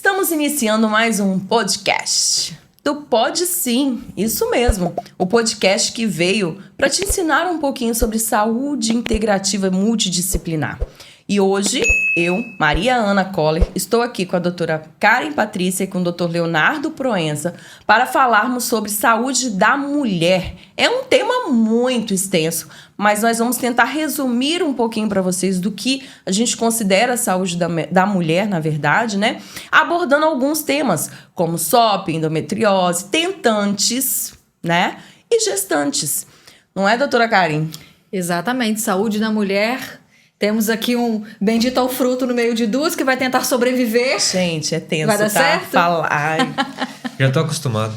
Estamos iniciando mais um podcast do Pode Sim, isso mesmo. O podcast que veio para te ensinar um pouquinho sobre saúde integrativa multidisciplinar. E hoje, eu, Maria Ana Coller, estou aqui com a doutora Karen Patrícia e com o doutor Leonardo Proença para falarmos sobre saúde da mulher. É um tema muito extenso, mas nós vamos tentar resumir um pouquinho para vocês do que a gente considera a saúde da mulher, na verdade, né? Abordando alguns temas, como SOP, endometriose, tentantes, né? E gestantes. Não é, doutora Karen? Exatamente, saúde da mulher. Temos aqui um bendito ao fruto no meio de duas que vai tentar sobreviver. Gente, é tenso, vai dar tá? certo? Ai. Já tô acostumado.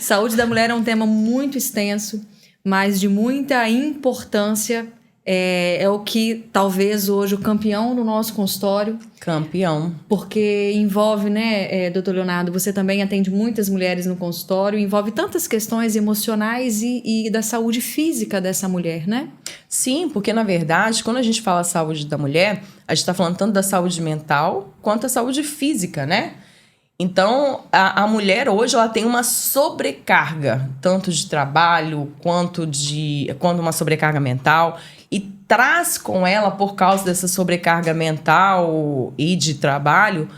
Saúde da mulher é um tema muito extenso, mas de muita importância. É o que talvez hoje o campeão no nosso consultório. Campeão. Porque envolve, né, doutor Leonardo, você também atende muitas mulheres no consultório, envolve tantas questões emocionais e da saúde física dessa mulher, né? Sim, porque na verdade, quando a gente fala saúde da mulher, a gente está falando tanto da saúde mental quanto da saúde física, né? Então, a mulher hoje ela tem uma sobrecarga, tanto de trabalho quanto uma sobrecarga mental, e traz com ela, por causa dessa sobrecarga mental e de trabalho,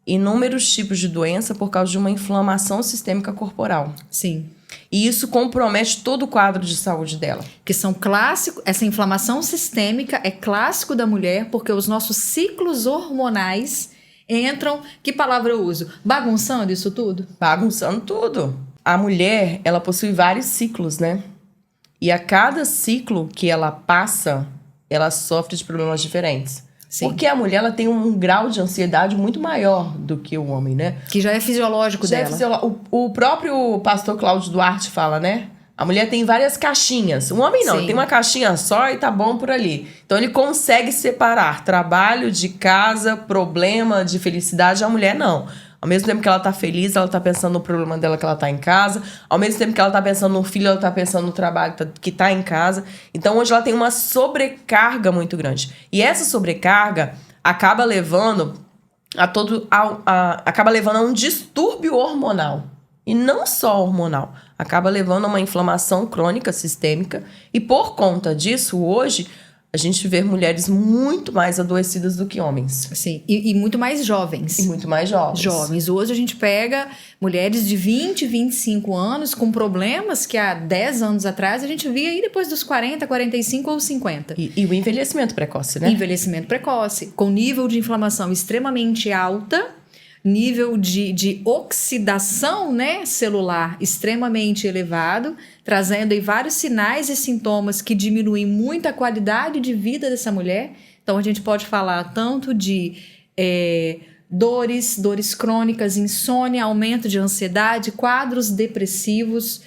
inúmeros tipos de doença por causa de uma inflamação sistêmica corporal. Sim. E isso compromete todo o quadro de saúde dela. Que são clássicos, essa inflamação sistêmica é clássico da mulher, porque os nossos ciclos hormonais entram, que palavra eu uso? Bagunçando isso tudo? Bagunçando tudo. A mulher, ela possui vários ciclos, né? E a cada ciclo que ela passa, ela sofre de problemas diferentes. Sim. Porque a mulher ela tem um grau de ansiedade muito maior do que o homem, né? Que já é fisiológico dela. O próprio pastor Cláudio Duarte fala, né? A mulher tem várias caixinhas. O homem não, ele tem uma caixinha só e tá bom por ali. Então ele consegue separar trabalho de casa, problema de felicidade. A mulher não. Ao mesmo tempo que ela tá feliz, ela tá pensando no problema dela que ela tá em casa. Ao mesmo tempo que ela tá pensando no filho, ela tá pensando no trabalho que tá em casa. Então hoje ela tem uma sobrecarga muito grande. E essa sobrecarga acaba levando a um distúrbio hormonal. E não só hormonal. Acaba levando a uma inflamação crônica sistêmica. E por conta disso, hoje, a gente vê mulheres muito mais adoecidas do que homens. Sim, e muito mais jovens. E muito mais jovens. Hoje a gente pega mulheres de 20, 25 anos com problemas que há 10 anos atrás a gente via aí depois dos 40, 45 ou 50. E o envelhecimento precoce, né? Envelhecimento precoce, com nível de inflamação extremamente alta, nível de oxidação, né, celular extremamente elevado, trazendo aí vários sinais e sintomas que diminuem muito a qualidade de vida dessa mulher. Então a gente pode falar tanto de dores crônicas, insônia, aumento de ansiedade, quadros depressivos,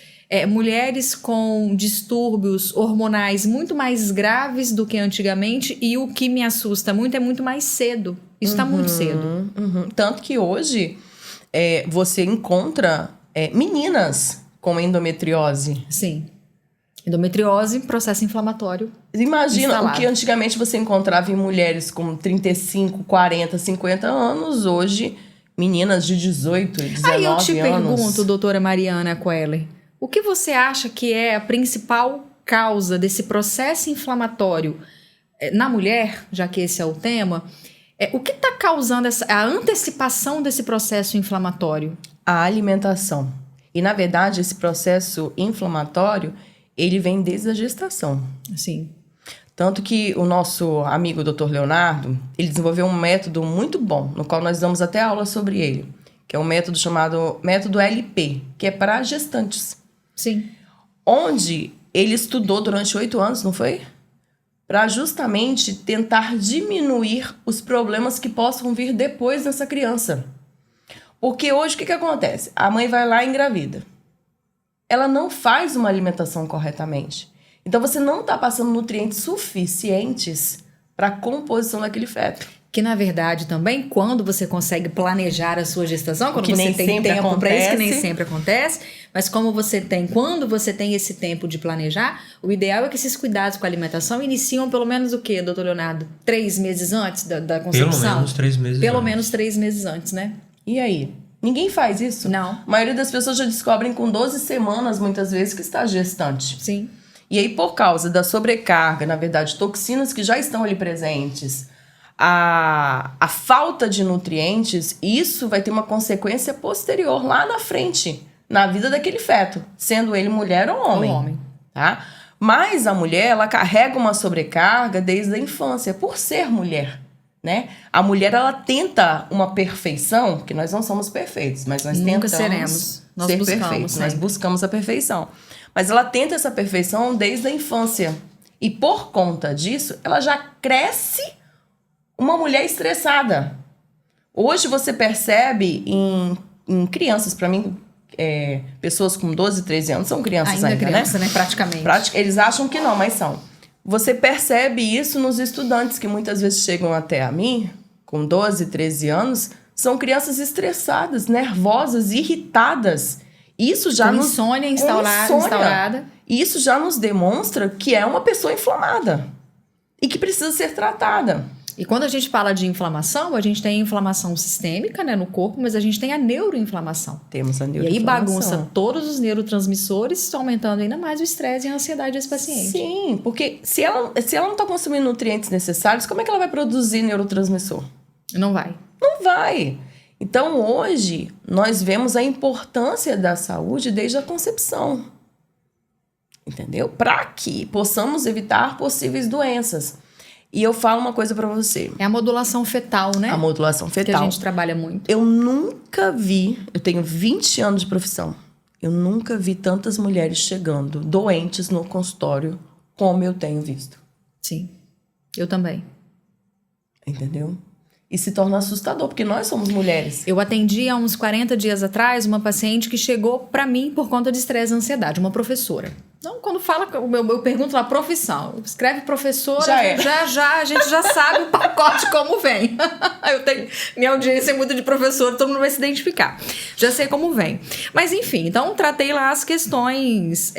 mulheres com distúrbios hormonais muito mais graves do que antigamente, e o que me assusta muito é muito mais cedo. Isso está muito cedo. Tanto que hoje você encontra meninas com endometriose. Sim. Endometriose, processo inflamatório. Imagina instalado. O que antigamente você encontrava em mulheres com 35, 40, 50 anos, hoje meninas de 18, 19 anos. Aí eu te pergunto, doutora Mariana Coeller, o que você acha que é a principal causa desse processo inflamatório na mulher, já que esse é o tema? O que está causando a antecipação desse processo inflamatório? A alimentação. E, na verdade, esse processo inflamatório, ele vem desde a gestação. Sim. Tanto que o nosso amigo Dr. Leonardo, ele desenvolveu um método muito bom, no qual nós damos até aula sobre ele, que é um método chamado método LP, que é para gestantes. Sim. Onde ele estudou durante 8 anos, não foi? Para justamente tentar diminuir os problemas que possam vir depois dessa criança. Porque hoje o que acontece? A mãe vai lá e engravida. Ela não faz uma alimentação corretamente. Então você não está passando nutrientes suficientes para a composição daquele feto. Que, na verdade, também, quando você consegue planejar a sua gestação, quando Que você nem tem sempre tempo para isso, que nem acontece. sempre acontece, mas quando você tem esse tempo de planejar, o ideal é que esses cuidados com a alimentação iniciam pelo menos o quê, doutor Leonardo? 3 meses antes da concepção? Pelo menos 3 meses Pelo antes. menos 3 meses antes, né? E aí? Ninguém faz isso? Não. A maioria das pessoas já descobrem com 12 semanas, muitas vezes, que está gestante. Sim. E aí, por causa da sobrecarga, na verdade, toxinas que já estão ali presentes, a falta de nutrientes, isso vai ter uma consequência posterior lá na frente, na vida daquele feto, sendo ele mulher ou homem. O homem. Tá? Mas a mulher, ela carrega uma sobrecarga desde a infância, por ser mulher. Né? A mulher, ela tenta uma perfeição, que nós não somos perfeitos, mas nós Nunca tentamos seremos. Nós ser buscamos perfeitos, sempre. nós buscamos a perfeição. Mas ela tenta essa perfeição desde a infância. E por conta disso, ela já cresce uma mulher estressada. Hoje você percebe em crianças, para mim, pessoas com 12, 13 anos são crianças ainda, criança, né? Praticamente. Eles acham que não, mas são. Você percebe isso nos estudantes que muitas vezes chegam até a mim, com 12, 13 anos, são crianças estressadas, nervosas, irritadas. Isso já com nos insônia instaurada. Isso já nos demonstra que é uma pessoa inflamada e que precisa ser tratada. E quando a gente fala de inflamação, a gente tem inflamação sistêmica, né, no corpo, mas a gente tem a neuroinflamação. Temos a E aí neuroinflamação. bagunça todos os neurotransmissores, aumentando ainda mais o estresse e a ansiedade desse paciente. Sim, porque se ela não está consumindo nutrientes necessários, como é que ela vai produzir neurotransmissor? Não vai. Não vai. Então, hoje, nós vemos a importância da saúde desde a concepção. Entendeu? Para que possamos evitar possíveis doenças. E eu falo uma coisa para você. É a modulação fetal, né? A modulação Que fetal. a gente trabalha muito. Eu nunca vi, eu tenho 20 anos de profissão, eu nunca vi tantas mulheres chegando doentes no consultório como eu tenho visto. Sim. Eu também. Entendeu? E se torna assustador, porque nós somos mulheres. Eu atendi há uns 40 dias atrás uma paciente que chegou para mim por conta de estresse e ansiedade, uma professora. Então, quando fala, eu pergunto lá, profissão. Escreve professora, já a gente já sabe o pacote como vem. Minha audiência é muito de professor, todo mundo vai se identificar. Já sei como vem. Mas, enfim, então tratei lá as questões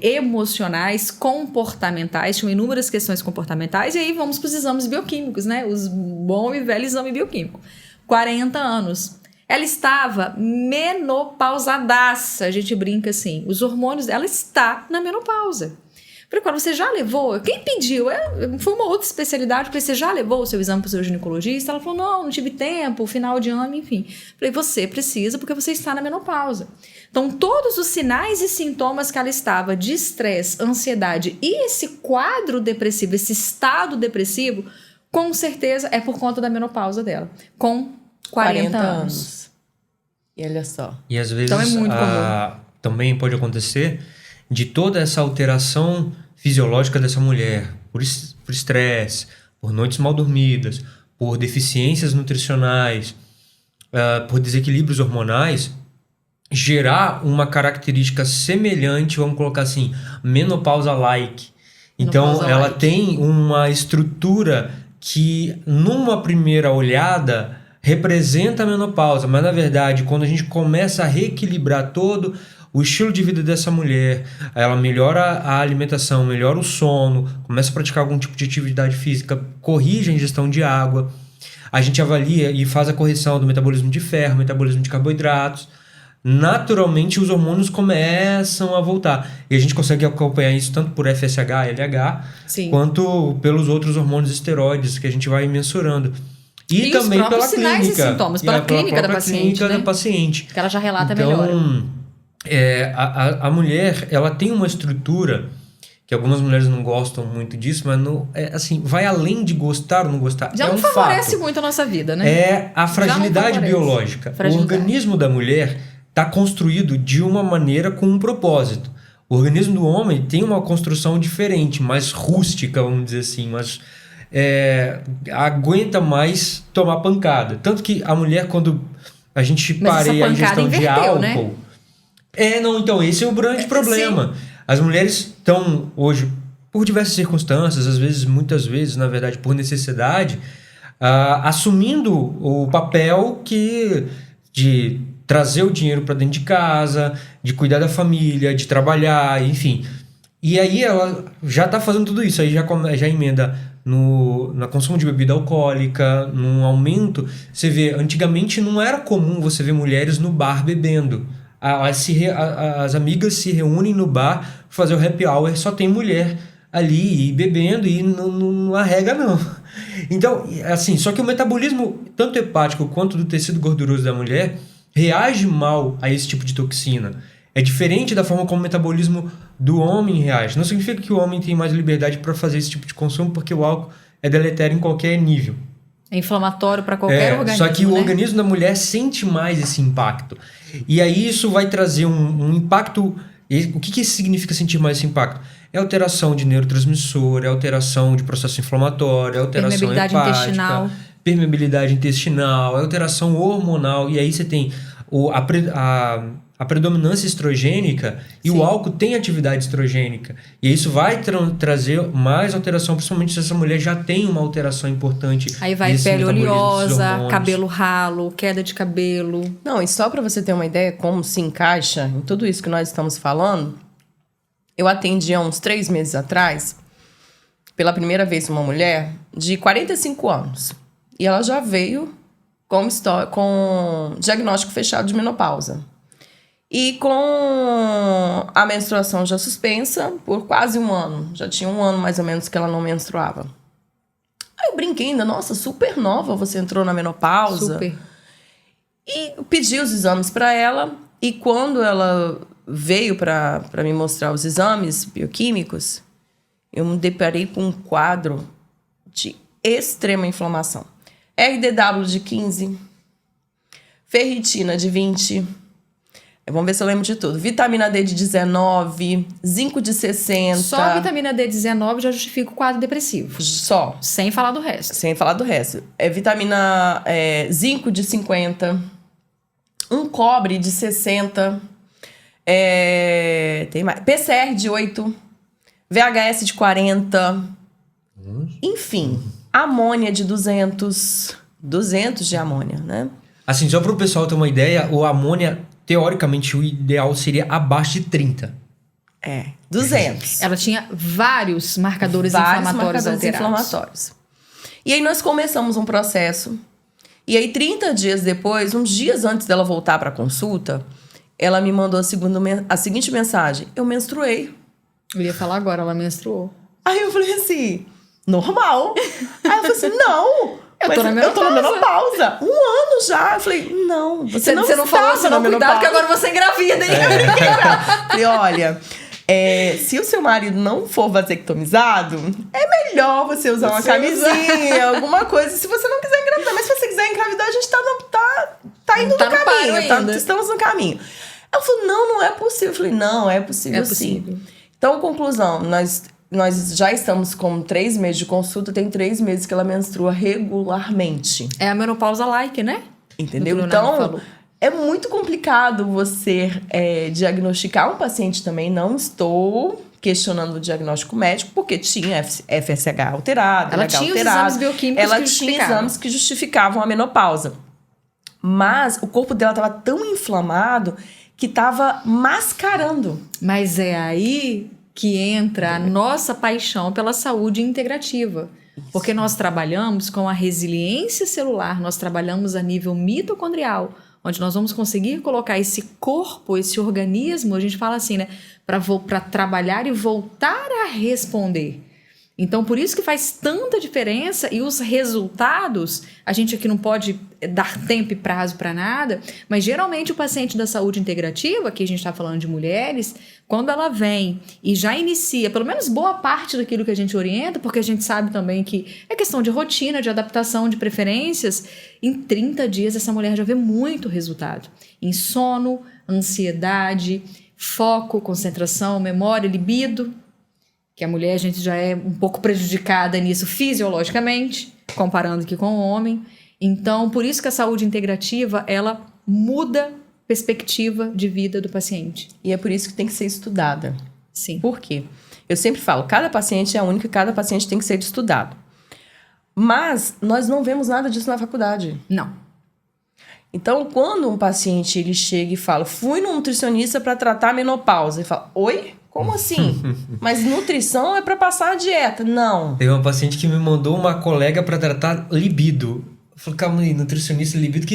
emocionais, comportamentais, tinham inúmeras questões comportamentais, e aí vamos para os exames bioquímicos, né? Os bom e velho exame bioquímico. 40 anos. Ela estava menopausadaça, a gente brinca assim. Os hormônios, ela está na menopausa. Falei, quando você já levou? Quem pediu? Foi uma outra especialidade. Falei, você já levou o seu exame para o seu ginecologista? Ela falou, não tive tempo, final de ano, enfim. Falei, você precisa porque você está na menopausa. Então, todos os sinais e sintomas que ela estava de estresse, ansiedade e esse quadro depressivo, esse estado depressivo, com certeza é por conta da menopausa dela. Com 40 anos. E olha só. E às vezes Então é muito comum. Também pode acontecer de toda essa alteração fisiológica dessa mulher, por estresse, por noites mal dormidas, por deficiências nutricionais, por desequilíbrios hormonais, gerar uma característica semelhante, vamos colocar assim, menopausa-like. Então, ela tem uma estrutura que, numa primeira olhada, representa a menopausa, mas na verdade, quando a gente começa a reequilibrar todo o estilo de vida dessa mulher, ela melhora a alimentação, melhora o sono, começa a praticar algum tipo de atividade física, corrige a ingestão de água, a gente avalia e faz a correção do metabolismo de ferro, metabolismo de carboidratos, naturalmente os hormônios começam a voltar. E a gente consegue acompanhar isso tanto por FSH, LH, Sim. quanto pelos outros hormônios esteroides que a gente vai mensurando. E também pela sinais clínica. E sintomas, pela clínica da paciente, clínica né? da paciente. Que ela já relata então, melhor. A mulher, ela tem uma estrutura que algumas mulheres não gostam muito disso, mas assim, vai além de gostar ou não gostar. Já não favorece muito a nossa vida, né? É a fragilidade biológica. O organismo da mulher está construído de uma maneira com um propósito. O organismo do homem tem uma construção diferente, mais rústica, vamos dizer assim, mas aguenta mais tomar pancada. Tanto que a mulher, quando a gente pareia a ingestão de álcool... Né? Então, esse é o grande problema. Sim. As mulheres estão hoje, por diversas circunstâncias, às vezes, muitas vezes, na verdade, por necessidade, assumindo o papel de trazer o dinheiro para dentro de casa, de cuidar da família, de trabalhar, enfim. E aí ela já está fazendo tudo isso, aí já emenda no consumo de bebida alcoólica, num aumento. Você vê, antigamente não era comum você ver mulheres no bar bebendo. As amigas se reúnem no bar, fazer o happy hour, só tem mulher ali e bebendo e não arrega não. Então, assim, só que o metabolismo, tanto hepático quanto do tecido gorduroso da mulher, reage mal a esse tipo de toxina. É diferente da forma como o metabolismo do homem reage. Não significa que o homem tem mais liberdade para fazer esse tipo de consumo, porque o álcool é deletério em qualquer nível. É inflamatório para qualquer organismo. Só que o organismo da mulher sente mais esse impacto. E aí isso vai trazer um impacto. O que isso significa sentir mais esse impacto? É alteração de neurotransmissor, é alteração de processo inflamatório, é alteração hepática, permeabilidade intestinal, é alteração hormonal. E aí você tem a predominância estrogênica e o álcool tem atividade estrogênica. E isso vai trazer mais alteração, principalmente se essa mulher já tem uma alteração importante. Aí vai pele oleosa, cabelo ralo, queda de cabelo. Não, e só para você ter uma ideia como se encaixa em tudo isso que nós estamos falando, eu atendi há uns 3 meses atrás, pela primeira vez, uma mulher de 45 anos. E ela já veio com diagnóstico fechado de menopausa. E com a menstruação já suspensa por quase 1 ano. Já tinha 1 ano, mais ou menos, que ela não menstruava. Aí eu brinquei ainda, nossa, super nova, você entrou na menopausa. Super. E pedi os exames para ela. E quando ela veio para me mostrar os exames bioquímicos, eu me deparei com um quadro de extrema inflamação. RDW de 15, ferritina de 20... Vamos ver se eu lembro de tudo. Vitamina D de 19, zinco de 60. Só a vitamina D de 19 já justifica o quadro depressivo. Só. Sem falar do resto. Sem falar do resto. Zinco de 50. Um cobre de 60. Tem mais. PCR de 8. VHS de 40. Enfim. Amônia de 200. 200 de amônia, né? Assim, só para o pessoal ter uma ideia, o amônia... Teoricamente, o ideal seria abaixo de 30. 200. Ela tinha vários marcadores inflamatórios. E aí nós começamos um processo. E aí 30 dias depois, uns dias antes dela voltar para a consulta, ela me mandou a seguinte mensagem. Eu menstruei. Eu ia falar agora, ela menstruou. Aí eu falei assim, normal. Aí eu falei assim, não... Eu tô na menopausa. 1 ano já. Eu falei, não, você não falou, você não cuidado, que agora você engravida, hein? Falei, olha, se o seu marido não for vasectomizado, é melhor você usar uma camisinha, alguma coisa, se você não quiser engravidar. Mas se você quiser engravidar, a gente tá indo no caminho. Estamos no caminho. Ela falou, não é possível. Eu falei, não, é possível sim. Então, conclusão, nós já estamos com 3 meses de consulta, tem 3 meses que ela menstrua regularmente. É a menopausa like, né? Entendeu? Então, é muito complicado você diagnosticar um paciente também. Não estou questionando o diagnóstico médico, porque tinha FSH alterado, ela LH tinha alterado. Os exames bioquímicos ela tinha exames que justificavam a menopausa. Mas o corpo dela estava tão inflamado que estava mascarando. Mas é aí... que entra a nossa paixão pela saúde integrativa. Porque nós trabalhamos com a resiliência celular, nós trabalhamos a nível mitocondrial, onde nós vamos conseguir colocar esse corpo, esse organismo, a gente fala assim, né? Para trabalhar e voltar a responder. Então, por isso que faz tanta diferença e os resultados, a gente aqui não pode dar tempo e prazo para nada, mas geralmente o paciente da saúde integrativa, aqui a gente está falando de mulheres, quando ela vem e já inicia, pelo menos boa parte daquilo que a gente orienta, porque a gente sabe também que é questão de rotina, de adaptação, de preferências, em 30 dias essa mulher já vê muito resultado. Em sono, ansiedade, foco, concentração, memória, libido, que a mulher a gente já é um pouco prejudicada nisso fisiologicamente, comparando aqui com o homem. Então, por isso que a saúde integrativa, ela muda a perspectiva de vida do paciente. E é por isso que tem que ser estudada. Sim. Por quê? Eu sempre falo, cada paciente é único e cada paciente tem que ser estudado. Mas nós não vemos nada disso na faculdade. Não. Então, quando um paciente ele chega e fala, fui no nutricionista para tratar a menopausa, ele fala, oi? Como assim? Mas nutrição é para passar a dieta. Não. Teve uma paciente que me mandou uma colega para tratar libido. Eu falei, calma aí, nutricionista libido,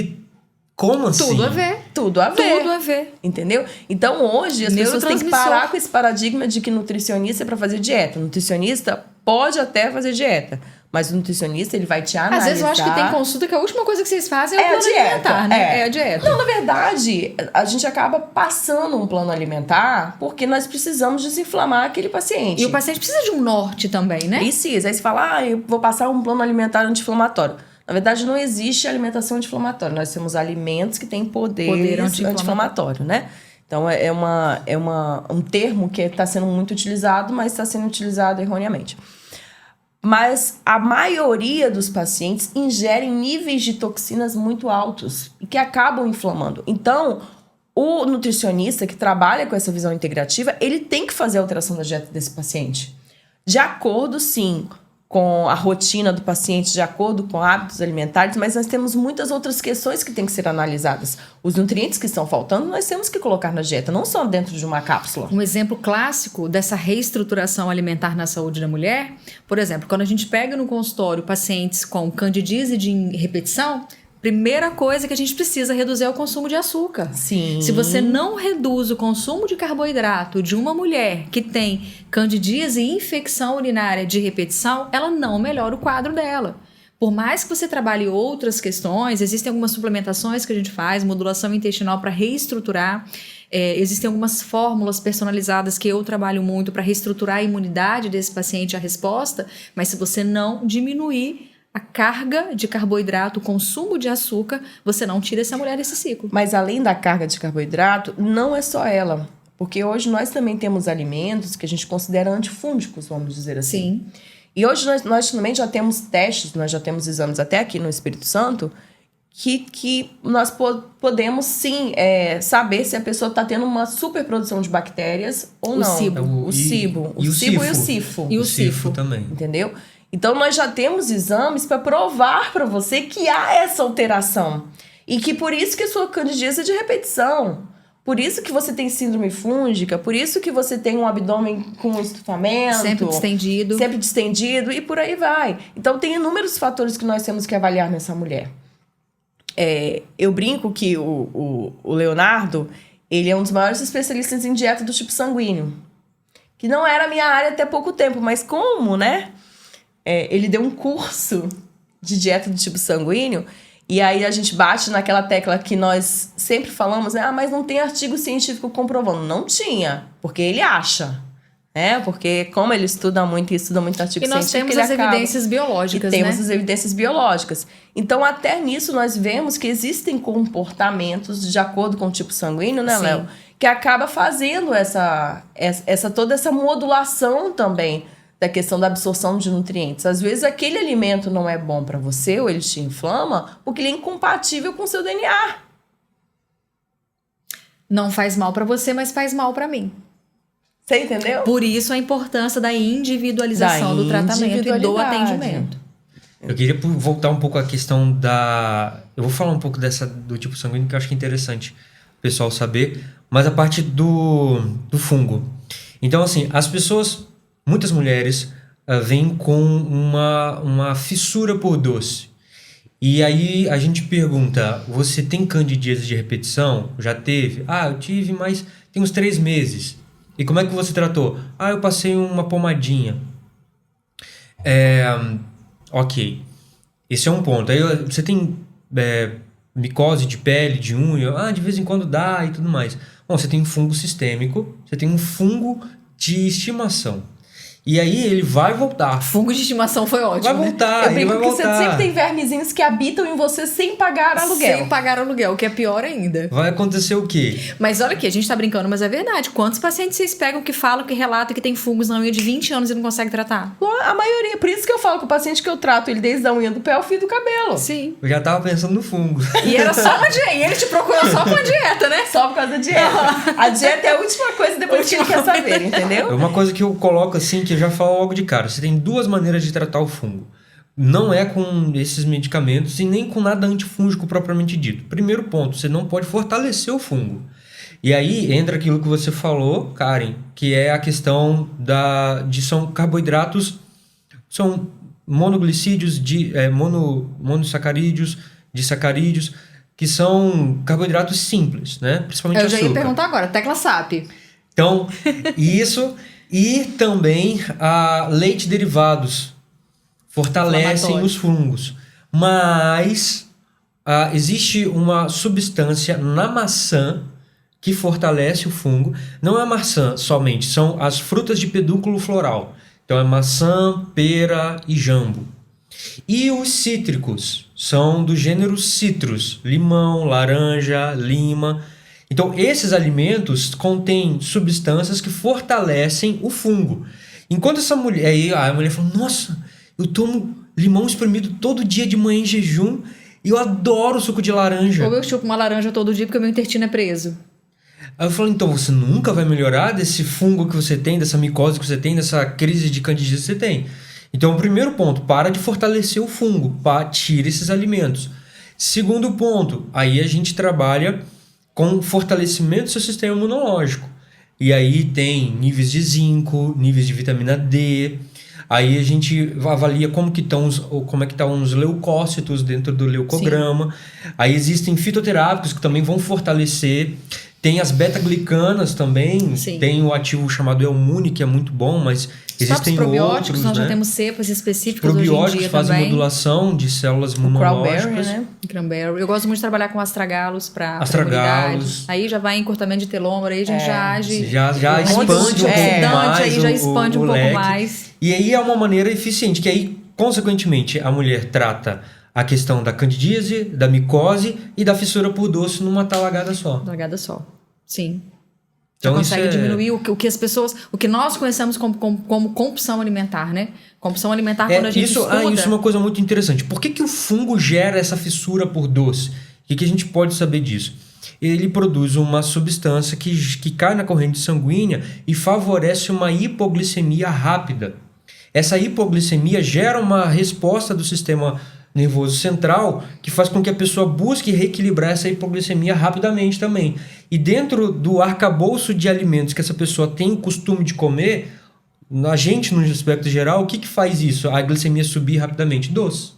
como assim? Tudo a ver. Tudo a ver. Tudo a ver. Entendeu? Então, hoje, as pessoas têm que parar com esse paradigma de que nutricionista é para fazer dieta. Nutricionista pode até fazer dieta, mas o nutricionista, ele vai te analisar. Às vezes eu acho que tem consulta que a última coisa que vocês fazem é o plano alimentar, né? É a dieta. Não, na verdade, a gente acaba passando um plano alimentar porque nós precisamos desinflamar aquele paciente. E o paciente precisa de um norte também, né? Precisa. Aí você fala, eu vou passar um plano alimentar anti-inflamatório. Na verdade, não existe alimentação anti-inflamatória. Nós temos alimentos que têm poder anti-inflamatório, né? Então, é um termo que está sendo muito utilizado, mas está sendo utilizado erroneamente. Mas a maioria dos pacientes ingerem níveis de toxinas muito altos e que acabam inflamando. Então, o nutricionista que trabalha com essa visão integrativa, ele tem que fazer a alteração da dieta desse paciente. De acordo, sim, com a rotina do paciente, de acordo com hábitos alimentares, mas nós temos muitas outras questões que têm que ser analisadas. Os nutrientes que estão faltando, nós temos que colocar na dieta, não só dentro de uma cápsula. Um exemplo clássico dessa reestruturação alimentar na saúde da mulher, por exemplo, quando a gente pega no consultório pacientes com candidíase de repetição, primeira coisa que a gente precisa reduzir é o consumo de açúcar. Sim. Se você não reduz o consumo de carboidrato de uma mulher que tem candidíase e infecção urinária de repetição, ela não melhora o quadro dela. Por mais que você trabalhe outras questões, existem algumas suplementações que a gente faz, modulação intestinal para reestruturar. Existem algumas fórmulas personalizadas que eu trabalho muito para reestruturar a imunidade desse paciente, a resposta, mas se você não diminuir a carga de carboidrato, o consumo de açúcar, você não tira essa mulher desse ciclo. Mas além da carga de carboidrato, não é só ela. Porque hoje nós também temos alimentos que a gente considera antifúngicos, vamos dizer assim. Sim. E hoje nós também já temos testes, nós já temos exames até aqui no Espírito Santo, que nós podemos sim saber se a pessoa está tendo uma superprodução de bactérias ou não. O SIBO e o SIFO. E o SIFO também. Entendeu? Então, nós já temos exames para provar para você que há essa alteração. E que por isso que a sua candidíase é de repetição. Por isso que você tem síndrome fúngica. Por isso que você tem um abdômen com estufamento. Sempre distendido. Sempre distendido e por aí vai. Então, tem inúmeros fatores que nós temos que avaliar nessa mulher. Eu brinco que o Leonardo, ele é um dos maiores especialistas em dieta do tipo sanguíneo. Que não era a minha área até pouco tempo. Mas como, né? Ele deu um curso de dieta do tipo sanguíneo e aí a gente bate naquela tecla que nós sempre falamos, né? Mas não tem artigo científico comprovando. Não tinha, porque ele acha, né? Porque como ele estuda muito e estuda muito artigo científico, e nós temos as evidências biológicas, né? Temos as evidências biológicas. Então, até nisso, nós vemos que existem comportamentos de acordo com o tipo sanguíneo, né, Léo? Que acaba fazendo toda essa modulação também da questão da absorção de nutrientes. Às vezes aquele alimento não é bom para você ou ele te inflama porque ele é incompatível com o seu DNA. Não faz mal para você, mas faz mal para mim. Você entendeu? Por isso a importância da individualização do tratamento e do atendimento. Eu queria voltar um pouco à questão da... Eu vou falar um pouco do tipo sanguíneo que eu acho que é interessante o pessoal saber, mas a parte do fungo. Então, assim, as pessoas... Muitas mulheres vêm com uma fissura por doce. E aí a gente pergunta, você tem candidíase de repetição? Já teve? Eu tive, mas tem uns 3 meses. E como é que você tratou? Eu passei uma pomadinha. Ok. Esse é um ponto. Aí você tem micose de pele, de unha? De vez em quando dá e tudo mais. Bom, você tem um fungo sistêmico, você tem um fungo de estimação. E aí ele vai voltar. Fungo de estimação foi ótimo. Vai voltar, né? ele vai voltar. Você sempre tem vermezinhos que habitam em você sem pagar aluguel. Sem pagar aluguel, o que é pior ainda. Vai acontecer o quê? Mas olha aqui, a gente tá brincando, mas é verdade. Quantos pacientes vocês pegam que falam, que relatam que tem fungos na unha de 20 anos e não conseguem tratar? A maioria. Por isso que eu falo com o paciente que eu trato ele desde a unha do pé ao fio do cabelo. Sim. Eu já tava pensando no fungo. E era só uma dieta. E ele te procurou só com a dieta, né? Só por causa da dieta. A dieta é a última coisa depois que ele quer saber, entendeu? É uma coisa que eu coloco assim, que eu já falo logo de cara. Você tem 2 maneiras de tratar o fungo. não é com esses medicamentos e nem com nada antifúngico propriamente dito. Primeiro ponto, você não pode fortalecer o fungo. E aí entra aquilo que você falou, Karen, que é a questão são carboidratos, são monoglicídios, monossacarídeos, disacarídeos, que são carboidratos simples, né? Principalmente Eu já ia açúcar. perguntar agora, tecla SAP. Então, isso e também leite derivados fortalecem os fungos. Mas existe uma substância na maçã que fortalece o fungo. Não é a maçã somente, são as frutas de pedúnculo floral. Então é maçã, pera e jambo. E os cítricos são do gênero citrus, limão, laranja, lima. Então esses alimentos contêm substâncias que fortalecem o fungo. Enquanto essa mulher, aí a mulher falou: nossa, eu tomo limão espremido todo dia de manhã em jejum e eu adoro suco de laranja. Ou eu chupo uma laranja todo dia porque o meu intestino é preso. Aí eu falo: então você nunca vai melhorar desse fungo que você tem, dessa micose que você tem, dessa crise de candidíase que você tem. Então, o primeiro ponto, para de fortalecer o fungo, tira esses alimentos. Segundo ponto, aí a gente trabalha com fortalecimento do seu sistema imunológico. E aí tem níveis de zinco, níveis de vitamina D. Aí a gente avalia como é que estão os leucócitos dentro do leucograma. Sim. Aí existem fitoterápicos que também vão fortalecer. Tem as beta-glicanas também. Sim. Tem o ativo chamado Elmune, que é muito bom, mas existem probióticos, outros, nós né? já temos cepas específicas hoje em dia. Probióticos fazem modulação de células imunológicas. Cranberry, né? Cranberry. Eu gosto muito de trabalhar com astragalos para astragalos. Aí já vai encurtamento de telômero, aí a gente já age. Já expande um pouco mais. Aí já expande um pouco mais. E aí é uma maneira eficiente, que aí, consequentemente, a mulher trata a questão da candidíase, da micose e da fissura por doce numa talagada só. Talagada só. Sim. Então, já consegue diminuir o que as pessoas, o que nós conhecemos como compulsão alimentar, né? Compulsão alimentar quando a gente estuda. Isso é uma coisa muito interessante. Por que o fungo gera essa fissura por doce? O que a gente pode saber disso? Ele produz uma substância que cai na corrente sanguínea e favorece uma hipoglicemia rápida. Essa hipoglicemia gera uma resposta do sistema nervoso central que faz com que a pessoa busque reequilibrar essa hipoglicemia rapidamente também. E dentro do arcabouço de alimentos que essa pessoa tem o costume de comer, a gente, no aspecto geral, o que faz isso? A glicemia subir rapidamente? Doce.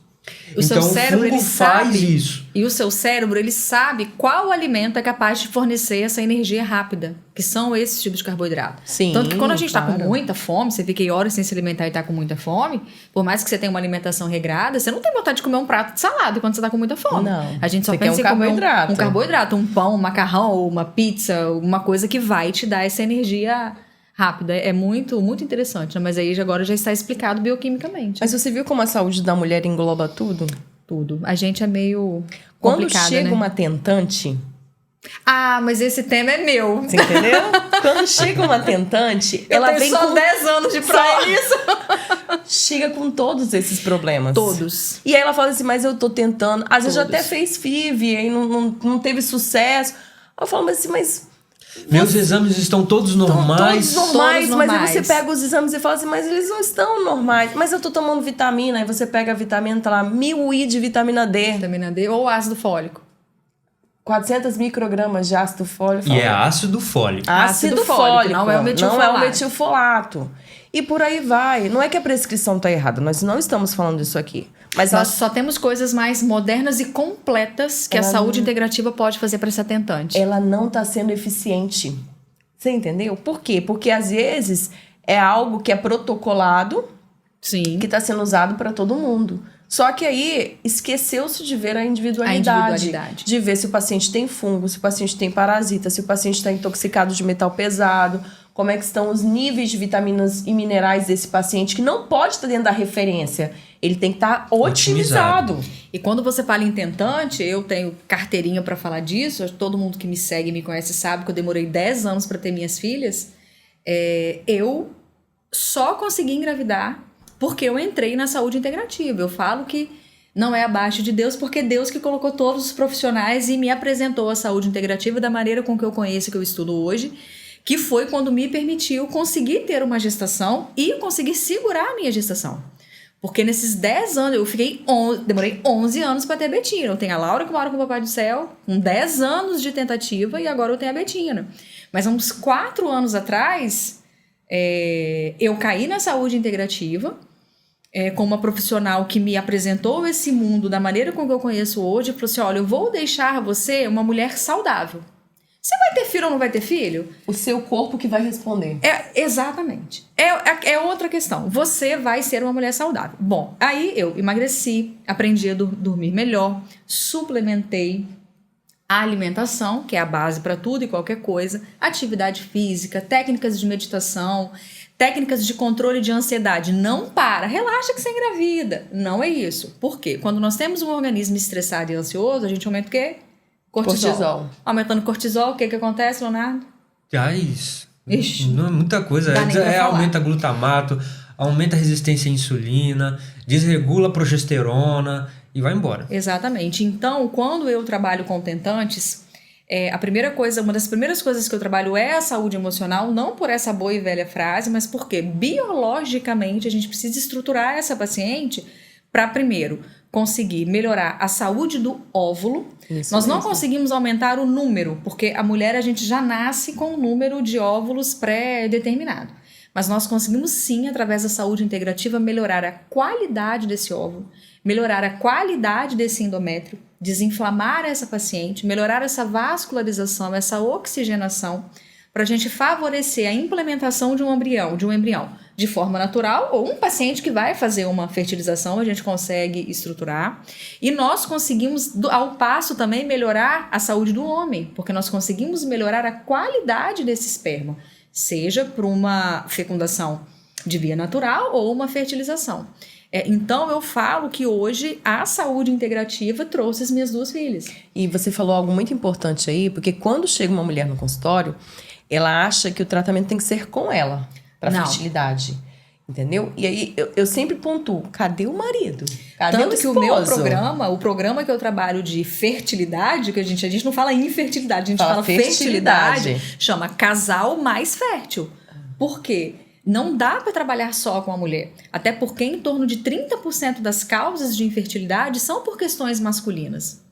O seu cérebro, ele faz sabe, isso. E o seu cérebro, ele sabe qual alimento é capaz de fornecer essa energia rápida, que são esses tipos de carboidrato. Sim, tanto que quando a gente está com muita fome, você fica aí horas sem se alimentar e está com muita fome, por mais que você tenha uma alimentação regrada, você não tem vontade de comer um prato de salada quando você está com muita fome. Não. A gente só pensa em comer um carboidrato, um pão, um macarrão, uma pizza, uma coisa que vai te dar essa energia rápida. É muito, muito interessante, né? Mas aí agora já está explicado bioquimicamente. Mas você viu como a saúde da mulher engloba tudo? Tudo. A gente é meio quando complicada, chega né? uma tentante... Ah, mas esse tema é meu. Você entendeu? Quando chega uma tentante, ela vem só com 10 anos de praia nisso. Chega com todos esses problemas. Todos. E aí ela fala assim, mas eu tô tentando. Às vezes até fez FIV, aí não teve sucesso. Eu falo, mas assim, mas... Meus exames estão todos normais. Todos normais, mas aí você pega os exames e fala assim, mas eles não estão normais. Mas eu tô tomando vitamina, aí você pega a vitamina, tá lá, 1000 I de vitamina D. Vitamina D ou ácido fólico. 400 microgramas de ácido fólico. E é ácido fólico. Ácido fólico, não é o metilfolato. Não é o metilfolato. E por aí vai. Não é que a prescrição tá errada, nós não estamos falando disso aqui. Mas nós só temos coisas mais modernas e completas que a saúde integrativa pode fazer para essa tentante. Ela não tá sendo eficiente. Você entendeu? Por quê? Porque às vezes é algo que é protocolado, sim, que está sendo usado para todo mundo. Só que aí esqueceu-se de ver a individualidade. De ver se o paciente tem fungo, se o paciente tem parasita, se o paciente está intoxicado de metal pesado, como é que estão os níveis de vitaminas e minerais desse paciente, que não pode estar dentro da referência. Ele tem que estar otimizado. E quando você fala em tentante, eu tenho carteirinha para falar disso, todo mundo que me segue e me conhece sabe que eu demorei 10 anos para ter minhas filhas. Eu só consegui engravidar porque eu entrei na saúde integrativa. Eu falo que não é abaixo de Deus, porque Deus que colocou todos os profissionais e me apresentou a saúde integrativa da maneira com que eu conheço, que eu estudo hoje, que foi quando me permitiu conseguir ter uma gestação e conseguir segurar a minha gestação. Porque nesses 10 anos, demorei 11 anos para ter a Betina. Eu tenho a Laura que mora com o Papai do Céu, com 10 anos de tentativa, e agora eu tenho a Betina. Mas há uns 4 anos atrás, eu caí na saúde integrativa, com uma profissional que me apresentou esse mundo da maneira como eu conheço hoje, e falou assim, olha, eu vou deixar você uma mulher saudável. Você vai ter filho ou não vai ter filho? O seu corpo que vai responder. Exatamente. É outra questão. Você vai ser uma mulher saudável. Bom, aí eu emagreci, aprendi a dormir melhor, suplementei a alimentação, que é a base para tudo e qualquer coisa, atividade física, técnicas de meditação, técnicas de controle de ansiedade. Não relaxa que você engravida. Não é isso. Por quê? Quando nós temos um organismo estressado e ansioso, a gente aumenta o quê? Cortisol. Aumentando cortisol, o que acontece, Leonardo? Ixi. Não é muita coisa. Aumenta glutamato, aumenta a resistência à insulina, desregula a progesterona e vai embora. Exatamente. Então, quando eu trabalho com tentantes, uma das primeiras coisas que eu trabalho é a saúde emocional, não por essa boa e velha frase, mas porque biologicamente a gente precisa estruturar essa paciente para, primeiro, conseguir melhorar a saúde do óvulo. Isso Nós mesmo. Não conseguimos aumentar o número, porque a mulher a gente já nasce com um número de óvulos pré-determinado. Mas nós conseguimos sim, através da saúde integrativa, melhorar a qualidade desse óvulo, melhorar a qualidade desse endométrio, desinflamar essa paciente, melhorar essa vascularização, essa oxigenação, para a gente favorecer a implementação de um embrião de forma natural, ou um paciente que vai fazer uma fertilização, a gente consegue estruturar. E nós conseguimos, ao passo também, melhorar a saúde do homem, porque nós conseguimos melhorar a qualidade desse esperma, seja por uma fecundação de via natural ou uma fertilização. Então, eu falo que hoje a saúde integrativa trouxe as minhas 2 filhas. E você falou algo muito importante aí, porque quando chega uma mulher no consultório, ela acha que o tratamento tem que ser com ela, para fertilidade. Entendeu? E aí, eu sempre pontuo, cadê o marido? Cadê Tanto o que o meu programa que eu trabalho de fertilidade, que a gente não fala infertilidade, a gente fala fertilidade, chama Casal Mais Fértil. Por quê? Não dá para trabalhar só com a mulher. Até porque em torno de 30% das causas de infertilidade são por questões masculinas.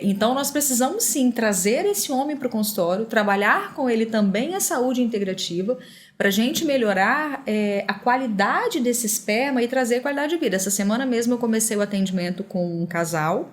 Então, nós precisamos sim trazer esse homem para o consultório, trabalhar com ele também a saúde integrativa, para a gente melhorar a qualidade desse esperma e trazer qualidade de vida. Essa semana mesmo eu comecei o atendimento com um casal,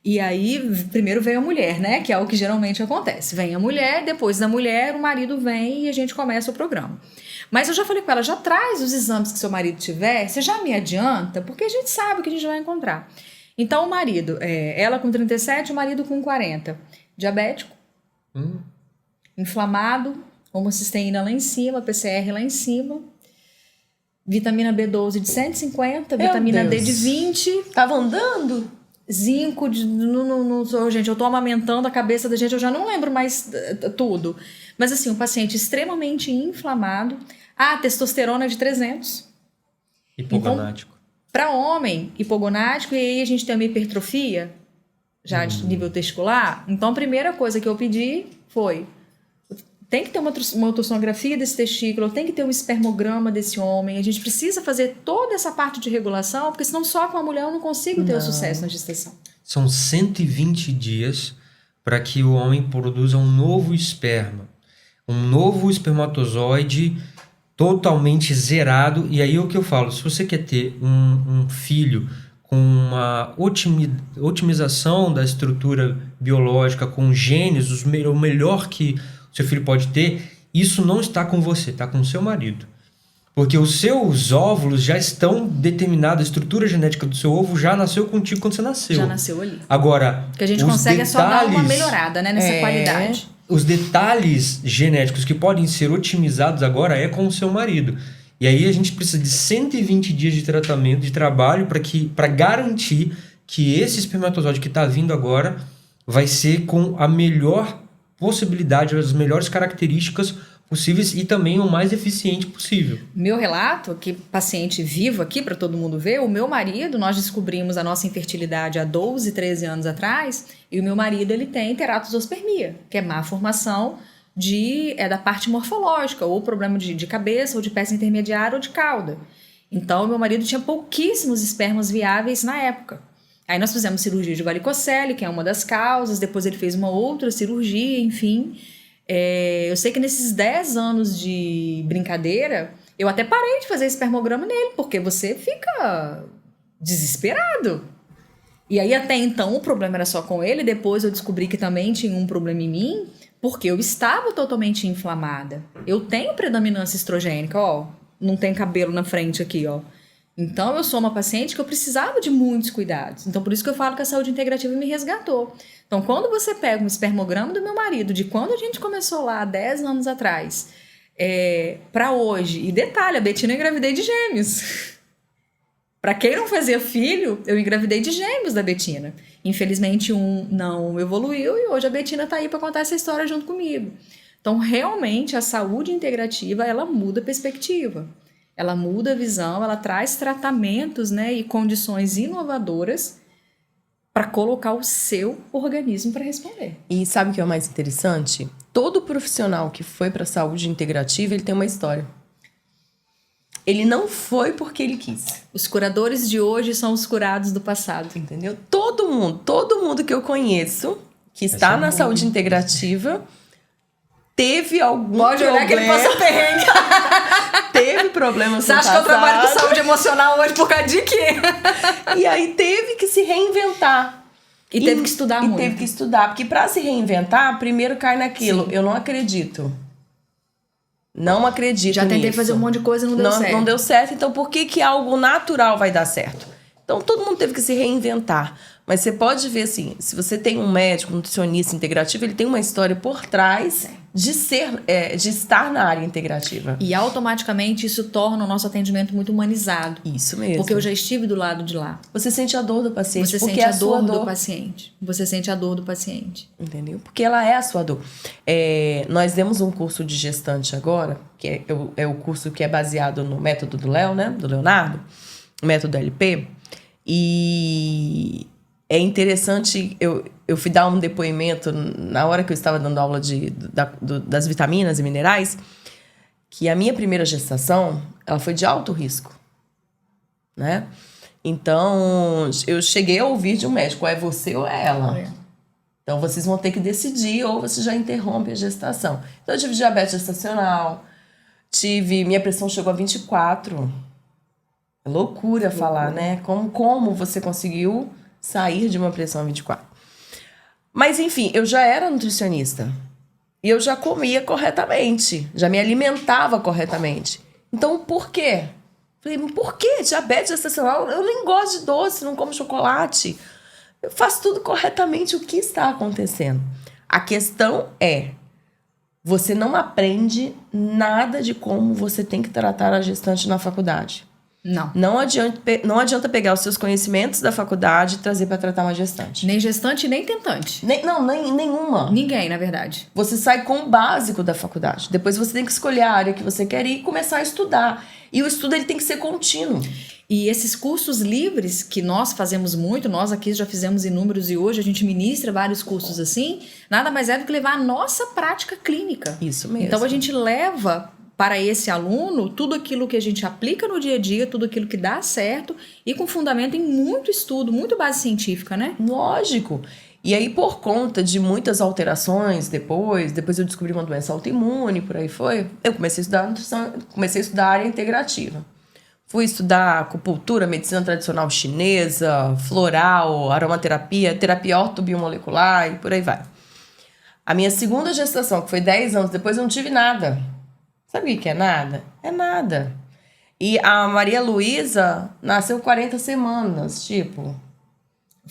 e aí primeiro veio a mulher, né? Que é o que geralmente acontece. Vem a mulher, depois da mulher o marido vem e a gente começa o programa. Mas eu já falei com ela, já traz os exames que seu marido tiver, você já me adianta, porque a gente sabe o que a gente vai encontrar. Então o marido, ela com 37, o marido com 40. Diabético, inflamado, homocisteína lá em cima, PCR lá em cima, vitamina B12 de 150, vitamina D de 20. Tava andando? Zinco, gente, eu tô amamentando a cabeça da gente, eu já não lembro mais tudo. Mas assim, um paciente extremamente inflamado, testosterona de 300. Hipogonático. Então, para homem, hipogonático, e aí a gente tem uma hipertrofia, já de nível testicular. Então, a primeira coisa que eu pedi foi, tem que ter uma ultrassonografia desse testículo, tem que ter um espermograma desse homem, a gente precisa fazer toda essa parte de regulação, porque senão só com a mulher eu não consigo ter o sucesso na gestação. São 120 dias para que o homem produza um novo esperma, um novo espermatozoide totalmente zerado. E aí é o que eu falo, se você quer ter um filho com uma otimização da estrutura biológica, com genes, o melhor que o seu filho pode ter, isso não está com você, está com o seu marido. Porque os seus óvulos já estão determinados, a estrutura genética do seu ovo já nasceu contigo quando você nasceu. Já nasceu ali. Agora, o que a gente consegue é só dar uma melhorada, né, nessa qualidade. Os detalhes genéticos que podem ser otimizados agora é com o seu marido. E aí a gente precisa de 120 dias de tratamento, de trabalho, para garantir que esse espermatozoide que está vindo agora vai ser com a melhor possibilidade, as melhores características possíveis e também o mais eficiente possível. Meu relato, que paciente vivo aqui para todo mundo ver, o meu marido, nós descobrimos a nossa infertilidade há 12, 13 anos atrás, e o meu marido ele tem teratosospermia, que é má formação da parte morfológica, ou problema de cabeça, ou de peça intermediária, ou de cauda. Então, meu marido tinha pouquíssimos espermas viáveis na época. Aí nós fizemos cirurgia de varicocele, que é uma das causas. Depois ele fez uma outra cirurgia, enfim. Eu sei que nesses 10 anos de brincadeira, eu até parei de fazer espermograma nele, porque você fica desesperado. E aí até então o problema era só com ele. Depois eu descobri que também tinha um problema em mim, porque eu estava totalmente inflamada. Eu tenho predominância estrogênica, ó. Não tem cabelo na frente aqui, ó. Então, eu sou uma paciente que eu precisava de muitos cuidados. Então, por isso que eu falo que a saúde integrativa me resgatou. Então, quando você pega um espermograma do meu marido, de quando a gente começou lá, 10 anos atrás, para hoje, e detalhe, a Betina eu engravidei de gêmeos. Para quem não fazia filho, eu engravidei de gêmeos da Betina. Infelizmente, um não evoluiu e hoje a Betina tá aí para contar essa história junto comigo. Então, realmente, a saúde integrativa, ela muda a perspectiva. Ela muda a visão, ela traz tratamentos, né, e condições inovadoras para colocar o seu organismo para responder. E sabe o que é o mais interessante? Todo profissional que foi para a saúde integrativa, ele tem uma história. Ele não foi porque ele quis. Os curadores de hoje são os curados do passado. Entendeu? Todo mundo que eu conheço que está na saúde integrativa teve algum Pode problema. olhar que ele passa perrengue. Teve problema. Você acha que eu trabalho com saúde emocional hoje por causa de quê? E aí teve que se reinventar. E teve que estudar muito. E teve que estudar. Porque para se reinventar, primeiro cai naquilo. Sim. Eu não acredito. Não acredito Já tentei nisso. fazer um monte de coisa e não deu certo. Não deu certo. Então por que algo natural vai dar certo? Então todo mundo teve que se reinventar. Mas você pode ver assim, se você tem um médico, um nutricionista integrativo, ele tem uma história por trás de estar na área integrativa. E automaticamente isso torna o nosso atendimento muito humanizado. Isso mesmo. Porque eu já estive do lado de lá. Você sente a dor do paciente. Você porque sente é a dor sua do paciente. Você sente a dor do paciente. Entendeu? Porque ela é a sua dor. Nós demos um curso de gestante agora, que é o curso que é baseado no método do Léo, né? Do Leonardo. O método LP. E é interessante, eu fui dar um depoimento na hora que eu estava dando aula das vitaminas e minerais, que a minha primeira gestação, ela foi de alto risco, né? Então, eu cheguei a ouvir de um médico, é você ou é ela? Então, vocês vão ter que decidir ou você já interrompe a gestação. Então, eu tive diabetes gestacional, minha pressão chegou a 24. É loucura falar, né? Como você conseguiu sair de uma pressão 24. Mas, enfim, eu já era nutricionista. E eu já comia corretamente. Já me alimentava corretamente. Então, por quê? Falei, por quê? Diabetes gestacional? Eu nem gosto de doce, não como chocolate. Eu faço tudo corretamente. O que está acontecendo? A questão é, você não aprende nada de como você tem que tratar a gestante na faculdade. Não adianta pegar os seus conhecimentos da faculdade e trazer para tratar uma gestante. Nem gestante, nem tentante. Nenhuma. Ninguém, na verdade. Você sai com o básico da faculdade. Depois você tem que escolher a área que você quer ir e começar a estudar. E o estudo ele tem que ser contínuo. E esses cursos livres, que nós fazemos muito, nós aqui já fizemos inúmeros e hoje a gente ministra vários cursos assim, nada mais é do que levar a nossa prática clínica. Isso mesmo. Então a gente leva para esse aluno tudo aquilo que a gente aplica no dia a dia, tudo aquilo que dá certo e com fundamento em muito estudo, muito base científica, né? Lógico. E aí, por conta de muitas alterações depois eu descobri uma doença autoimune, por aí foi, eu comecei a estudar nutrição, comecei a estudar a área integrativa. Fui estudar acupuntura, medicina tradicional chinesa, floral, aromaterapia, terapia ortobiomolecular e por aí vai. A minha segunda gestação, que foi 10 anos depois, eu não tive nada. Sabe o que é nada? É nada. E a Maria Luísa nasceu 40 semanas, tipo.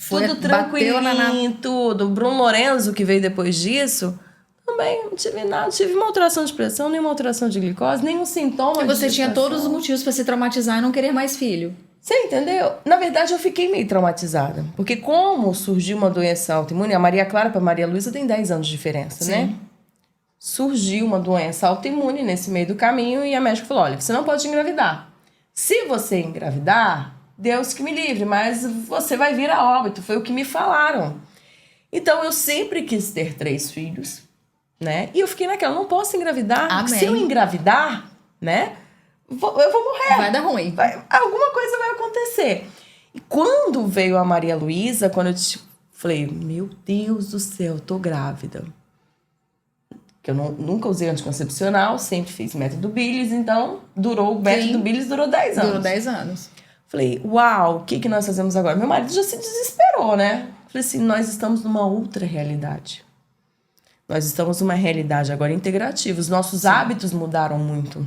Tudo tranquilinho, tudo. O Bruno Lorenzo, que veio depois disso, também não tive nada. Não tive uma alteração de pressão, nenhuma alteração de glicose, nenhum sintoma e de você tinha todos os motivos para se traumatizar e não querer mais filho. Você entendeu? Na verdade, eu fiquei meio traumatizada. Porque como surgiu uma doença autoimune, a Maria Clara para a Maria Luísa tem 10 anos de diferença, sim, né? Surgiu uma doença autoimune nesse meio do caminho e a médica falou, olha, você não pode engravidar. Se você engravidar, Deus que me livre, mas você vai vir a óbito, foi o que me falaram. Então, eu sempre quis ter 3 filhos, né? E eu fiquei naquela, não posso engravidar. Amém. Se eu engravidar, né? eu vou morrer. Vai dar ruim. Alguma coisa vai acontecer. E quando veio a Maria Luísa, quando eu falei, meu Deus do céu, tô grávida. Que eu nunca usei anticoncepcional, sempre fiz método Billis, então o método Billis durou 10 anos. Durou 10 anos. Falei, uau, o que nós fazemos agora? Meu marido já se desesperou, né? Falei assim, nós estamos numa outra realidade. Nós estamos numa realidade agora integrativa. Os nossos hábitos mudaram muito.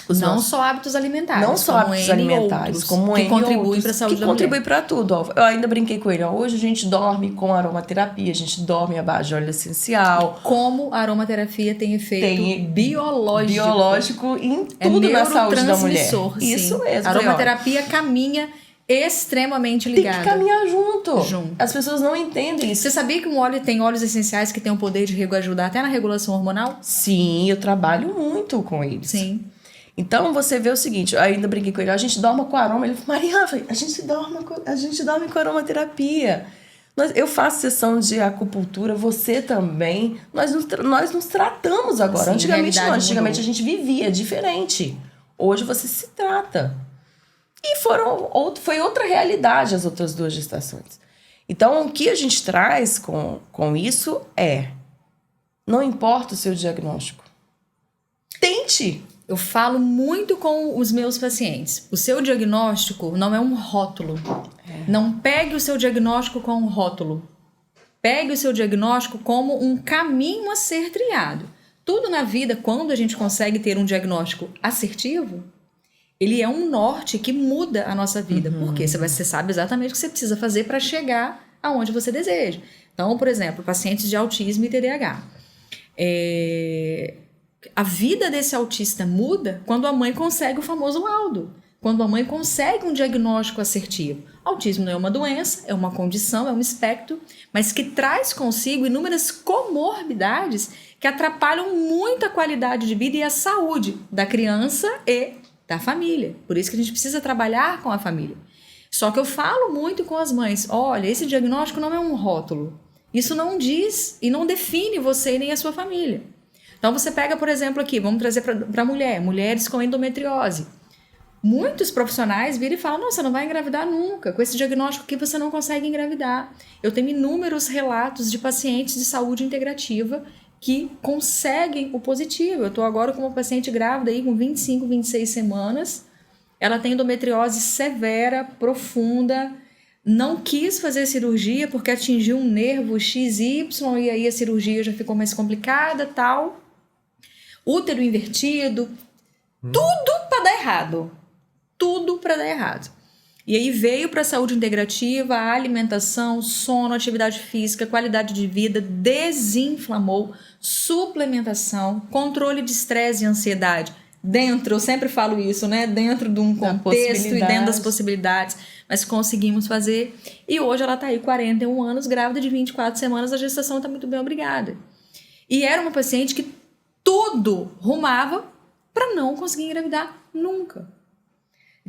Não só hábitos alimentares. Não só hábitos alimentares, outros, como que contribuem para a saúde da mulher. Que contribuem para tudo. Ó. Eu ainda brinquei com ele. Ó, hoje a gente dorme com aromaterapia, a gente dorme à base de óleo essencial. Como a aromaterapia tem efeito biológico em tudo na saúde da mulher. Sim. Isso mesmo. A aromaterapia caminha extremamente ligada. Tem que caminhar junto. As pessoas não entendem isso. Você sabia que um óleo tem óleos essenciais que têm o poder de ajudar até na regulação hormonal? Sim, eu trabalho muito com eles. Sim. Então, você vê o seguinte, eu ainda brinquei com ele, a gente dorme com aroma. Ele falou, Mariana, a gente dorme com aromaterapia. Eu faço sessão de acupuntura, você também. Nós nos tratamos agora. Sim, antigamente não, antigamente a gente vivia diferente. Hoje você se trata. E foi outra realidade as outras 2 gestações. Então, o que a gente traz com isso não importa o seu diagnóstico. Tente. Eu falo muito com os meus pacientes. O seu diagnóstico não é um rótulo. Não pegue o seu diagnóstico com um rótulo. Pegue o seu diagnóstico como um caminho a ser trilhado. Tudo na vida, quando a gente consegue ter um diagnóstico assertivo, ele é um norte que muda a nossa vida. Porque você sabe exatamente o que você precisa fazer para chegar aonde você deseja. Então, por exemplo, pacientes de autismo e TDAH. A vida desse autista muda quando a mãe consegue o famoso laudo. Quando a mãe consegue um diagnóstico assertivo. Autismo não é uma doença, é uma condição, é um espectro, mas que traz consigo inúmeras comorbidades que atrapalham muito a qualidade de vida e a saúde da criança e da família. Por isso que a gente precisa trabalhar com a família. Só que eu falo muito com as mães, olha, esse diagnóstico não é um rótulo. Isso não diz e não define você nem a sua família. Então você pega, por exemplo, aqui, vamos trazer para mulheres com endometriose. Muitos profissionais viram e falam, não, você não vai engravidar nunca. Com esse diagnóstico aqui você não consegue engravidar. Eu tenho inúmeros relatos de pacientes de saúde integrativa que conseguem o positivo. Eu estou agora com uma paciente grávida aí com 25, 26 semanas. Ela tem endometriose severa, profunda. Não quis fazer cirurgia porque atingiu um nervo XY e aí a cirurgia já ficou mais complicada, tal. Útero invertido, tudo para dar errado. Tudo para dar errado. E aí veio para a saúde integrativa, a alimentação, sono, atividade física, qualidade de vida, desinflamou, suplementação, controle de estresse e ansiedade. Eu sempre falo isso, né? Dentro de um contexto e dentro das possibilidades. Mas conseguimos fazer. E hoje ela está aí 41 anos, grávida de 24 semanas, a gestação está muito bem, obrigada. E era uma paciente que tudo rumava para não conseguir engravidar nunca.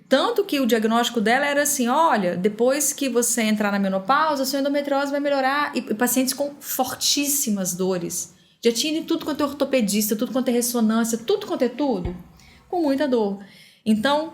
Tanto que o diagnóstico dela era assim, olha, depois que você entrar na menopausa, a sua endometriose vai melhorar. E pacientes com fortíssimas dores. Já tinha tudo quanto é ortopedista, tudo quanto é ressonância, tudo quanto é tudo, com muita dor. Então,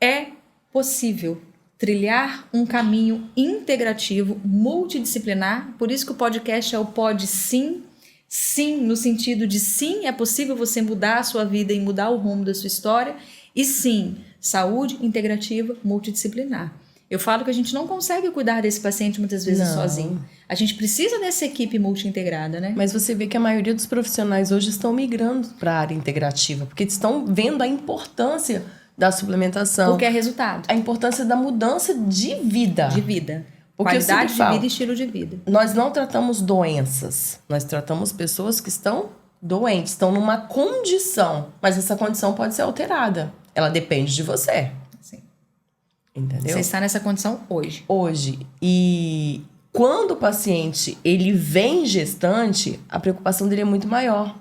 é possível trilhar um caminho integrativo, multidisciplinar. Por isso que o podcast é o Pod Sim. Sim, no sentido de sim, é possível você mudar a sua vida e mudar o rumo da sua história. E sim, saúde integrativa multidisciplinar. Eu falo que a gente não consegue cuidar desse paciente muitas vezes sozinho. A gente precisa dessa equipe multi-integrada, né? Mas você vê que a maioria dos profissionais hoje estão migrando para a área integrativa, porque estão vendo a importância da suplementação. Porque é resultado. A importância da mudança de vida. De vida. Porque qualidade de vida e estilo de vida. Nós não tratamos doenças. Nós tratamos pessoas que estão doentes, estão numa condição. Mas essa condição pode ser alterada. Ela depende de você. Sim. Entendeu? Você está nessa condição hoje. Hoje. E quando o paciente ele vem gestante, a preocupação dele é muito maior.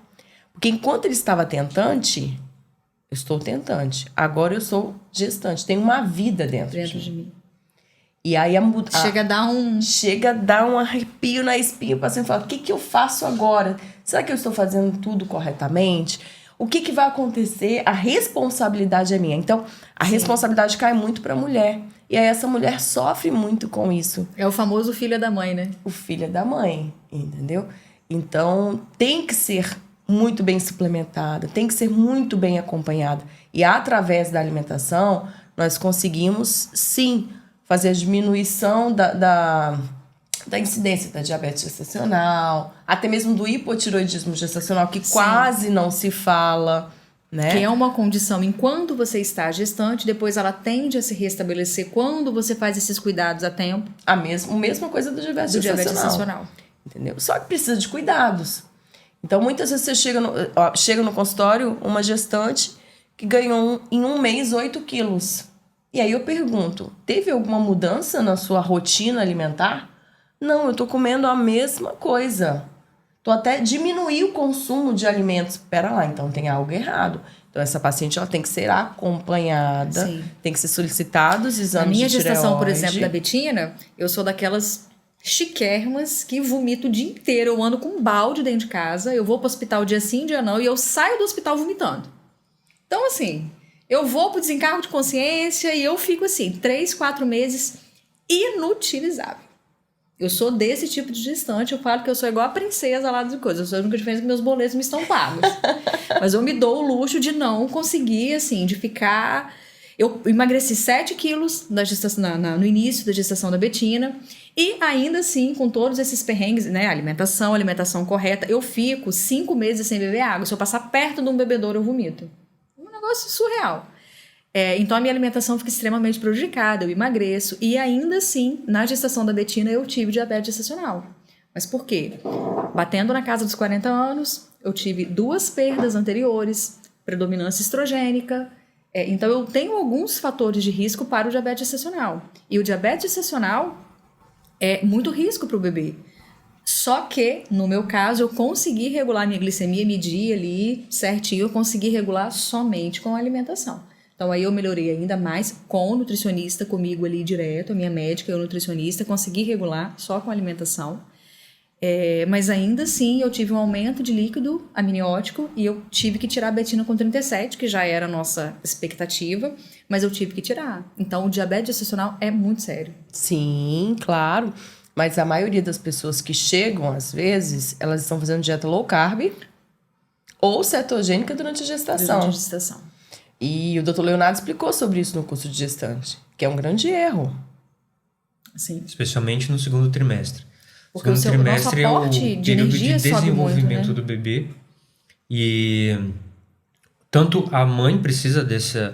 Porque enquanto ele estava tentante, eu estou tentante. Agora eu sou gestante. Tem uma vida dentro de mim. E aí chega a dar um arrepio na espinha. O paciente fala, o que eu faço agora? Será que eu estou fazendo tudo corretamente? o que, que vai acontecer? A responsabilidade é minha. Então, a responsabilidade cai muito para a mulher. E aí essa mulher sofre muito com isso. É o famoso filho da mãe, né? O filho é da mãe, entendeu? Então, tem que ser muito bem suplementada, tem que ser muito bem acompanhada. E através da alimentação, nós conseguimos, sim, fazer a diminuição da incidência da diabetes gestacional, até mesmo do hipotiroidismo gestacional, que quase não se fala, né? Que é uma condição, enquanto você está gestante, depois ela tende a se restabelecer quando você faz esses cuidados a tempo. A mesma coisa do diabetes gestacional. Entendeu? Só que precisa de cuidados. Então, muitas vezes você chega no consultório, uma gestante que ganhou em um mês 8 quilos. E aí eu pergunto, teve alguma mudança na sua rotina alimentar? Não, eu tô comendo a mesma coisa. Tô até diminuir o consumo de alimentos. Pera lá, então tem algo errado. Então essa paciente ela tem que ser acompanhada, Sim. Tem que ser solicitados exames de tireoide. Na minha gestação, por exemplo, da Betina, eu sou daquelas chiquérrimas que vomito o dia inteiro. Eu ando com um balde dentro de casa, eu vou pro hospital dia sim, dia não, e eu saio do hospital vomitando. Então, assim, eu vou pro desencargo de consciência e eu fico assim, 3, 4 meses inutilizável. Eu sou desse tipo de gestante, eu falo que eu sou igual a princesa lá de coisas. Eu sou a única diferença que meus boletos me estão pagos. Mas eu me dou o luxo de não conseguir, assim, de ficar... Eu emagreci 7 quilos no início da gestação da Betina. E ainda assim, com todos esses perrengues, né? Alimentação correta, eu fico 5 meses sem beber água. Se eu passar perto de um bebedouro, eu vomito. Um negócio surreal. Então a minha alimentação fica extremamente prejudicada, eu emagreço. E ainda assim, na gestação da Betina, eu tive diabetes gestacional. Mas por quê? Batendo na casa dos 40 anos, eu tive 2 perdas anteriores, predominância estrogênica. Então eu tenho alguns fatores de risco para o diabetes gestacional. E o diabetes gestacional é muito risco para o bebê. Só que, no meu caso, eu consegui regular minha glicemia, medir ali certinho, eu consegui regular somente com a alimentação. Então, aí eu melhorei ainda mais com o nutricionista comigo ali direto, a minha médica e o nutricionista, consegui regular só com a alimentação. Mas ainda assim, eu tive um aumento de líquido amniótico e eu tive que tirar a Betina com 37, que já era a nossa expectativa, mas eu tive que tirar. Então, o diabetes gestacional é muito sério. Sim, claro. Mas a maioria das pessoas que chegam, às vezes, elas estão fazendo dieta low carb ou cetogênica durante a gestação. Durante a gestação. E o Dr. Leonardo explicou sobre isso no curso de gestante, que é um grande erro. Sim. Especialmente no segundo trimestre. Porque o nosso aporte de energia sobe muito, né? Desenvolvimento do bebê. E tanto a mãe precisa desse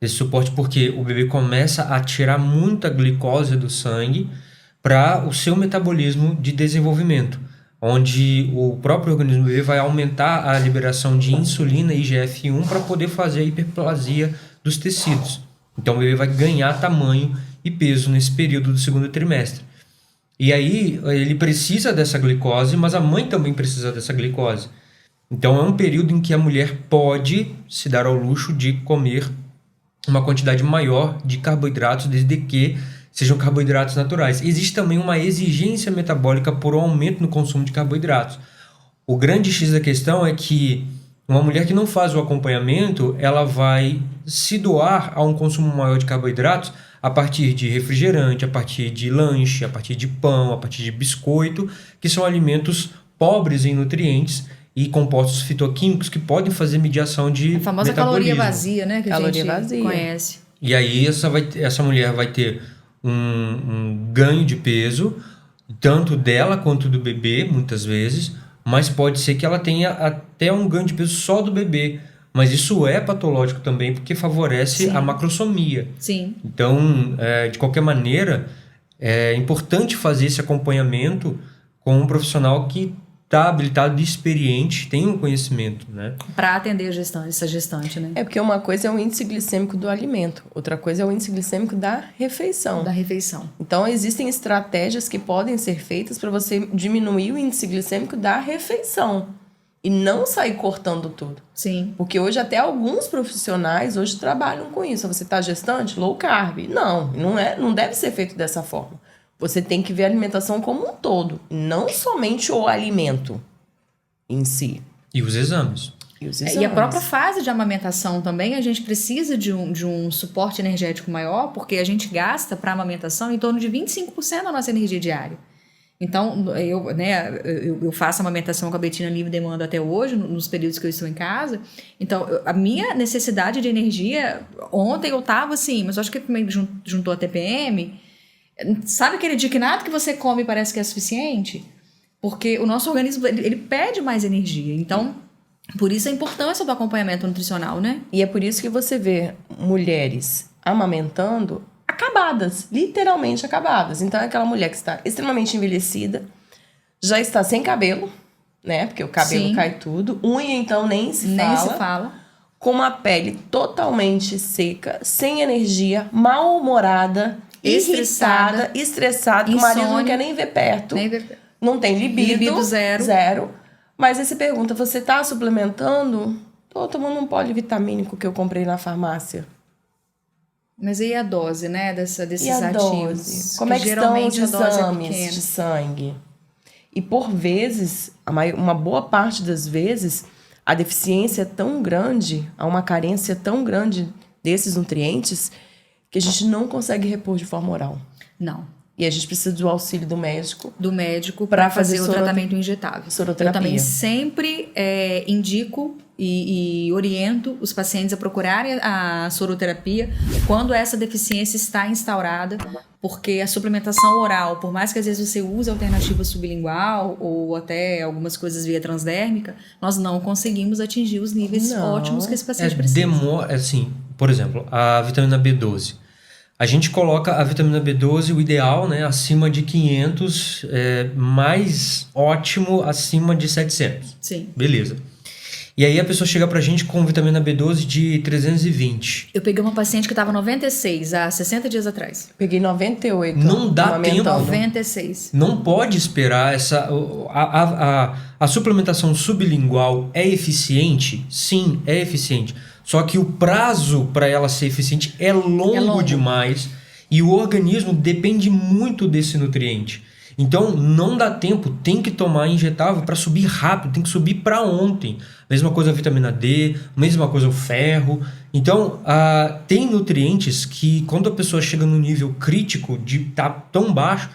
suporte, porque o bebê começa a tirar muita glicose do sangue para o seu metabolismo de desenvolvimento, onde o próprio organismo do bebê vai aumentar a liberação de insulina e IGF-1 para poder fazer a hiperplasia dos tecidos. Então o bebê vai ganhar tamanho e peso nesse período do segundo trimestre. E aí ele precisa dessa glicose, mas a mãe também precisa dessa glicose. Então é um período em que a mulher pode se dar ao luxo de comer uma quantidade maior de carboidratos, desde que sejam carboidratos naturais. Existe também uma exigência metabólica por um aumento no consumo de carboidratos. O grande X da questão é que uma mulher que não faz o acompanhamento, ela vai se doar a um consumo maior de carboidratos a partir de refrigerante, a partir de lanche, a partir de pão, a partir de biscoito, que são alimentos pobres em nutrientes e compostos fitoquímicos que podem fazer mediação de a famosa metabolismo. Caloria vazia, né? Que Caloria a gente vazia. conhece. E aí essa mulher vai ter um ganho de peso, tanto dela quanto do bebê, muitas vezes, mas pode ser que ela tenha até um ganho de peso só do bebê. Mas isso é patológico também, porque favorece a macrosomia. Sim. Então, de qualquer maneira, é importante fazer esse acompanhamento com um profissional que está habilitado e experiente, tem um conhecimento, né? Para atender essa gestante, né? Porque uma coisa é o índice glicêmico do alimento, outra coisa é o índice glicêmico da refeição. Da refeição. Então, existem estratégias que podem ser feitas para você diminuir o índice glicêmico da refeição e não sair cortando tudo. Sim. Porque hoje até alguns profissionais hoje trabalham com isso. Você está gestante? Low carb. Não deve ser feito dessa forma. Você tem que ver a alimentação como um todo, não somente o alimento em si. E os exames. E os E a exames. própria fase de amamentação também, a gente precisa de um suporte energético maior, porque a gente gasta para amamentação em torno de 25% da nossa energia diária. Então, eu faço amamentação com a Betina livre demanda até hoje, nos períodos que eu estou em casa. Então, a minha necessidade de energia, ontem eu estava assim, mas eu acho que também juntou a TPM. Sabe aquele dia que nada que você come parece que é suficiente? Porque o nosso organismo, ele pede mais energia. Então, por isso a importância do acompanhamento nutricional, né? E é por isso que você vê mulheres amamentando acabadas, literalmente acabadas. Então é aquela mulher que está extremamente envelhecida, já está sem cabelo, né? Porque o cabelo Sim. cai tudo. Unha, então, nem se fala. Com uma pele totalmente seca, sem energia, mal-humorada, irritada, estressada, que o marido não insônia. quer nem ver perto. Nem ver- Não tem libido. Libido zero. Zero. Mas aí você pergunta, você tá suplementando? Tô tomando um polivitamínico que eu comprei na farmácia. Mas e a dose, né, desses E a ativos? dose? Como é que estão os geralmente a dose é exames pequena. de sangue? E por vezes, uma boa parte das vezes, a deficiência é tão grande, há uma carência tão grande desses nutrientes, que a gente não consegue repor de forma oral. Não. E a gente precisa do auxílio do médico. Do médico Pra para fazer fazer o tratamento injetável. soroterapia. Eu também sempre indico e oriento os pacientes a procurarem a soroterapia quando essa deficiência está instaurada, porque a suplementação oral, por mais que às vezes você use a alternativa sublingual ou até algumas coisas via transdérmica, nós não conseguimos atingir os níveis Não. ótimos que esse paciente precisa. Assim, por exemplo, a vitamina B12. A gente coloca a vitamina B12, o ideal, né, acima de 500, mais ótimo acima de 700. Sim. Beleza. E aí a pessoa chega pra gente com vitamina B12 de 320. Eu peguei uma paciente que estava 96 há 60 dias atrás. Peguei 98. Não dá amamentando. tempo. 96. Não pode esperar a suplementação sublingual é eficiente? Sim, é eficiente. Só que o prazo para ela ser eficiente é longo demais e o organismo depende muito desse nutriente. Então, não dá tempo, tem que tomar injetável para subir rápido, tem que subir para ontem. Mesma coisa a vitamina D, mesma coisa o ferro. Então, tem nutrientes que quando a pessoa chega no nível crítico de estar tão baixo,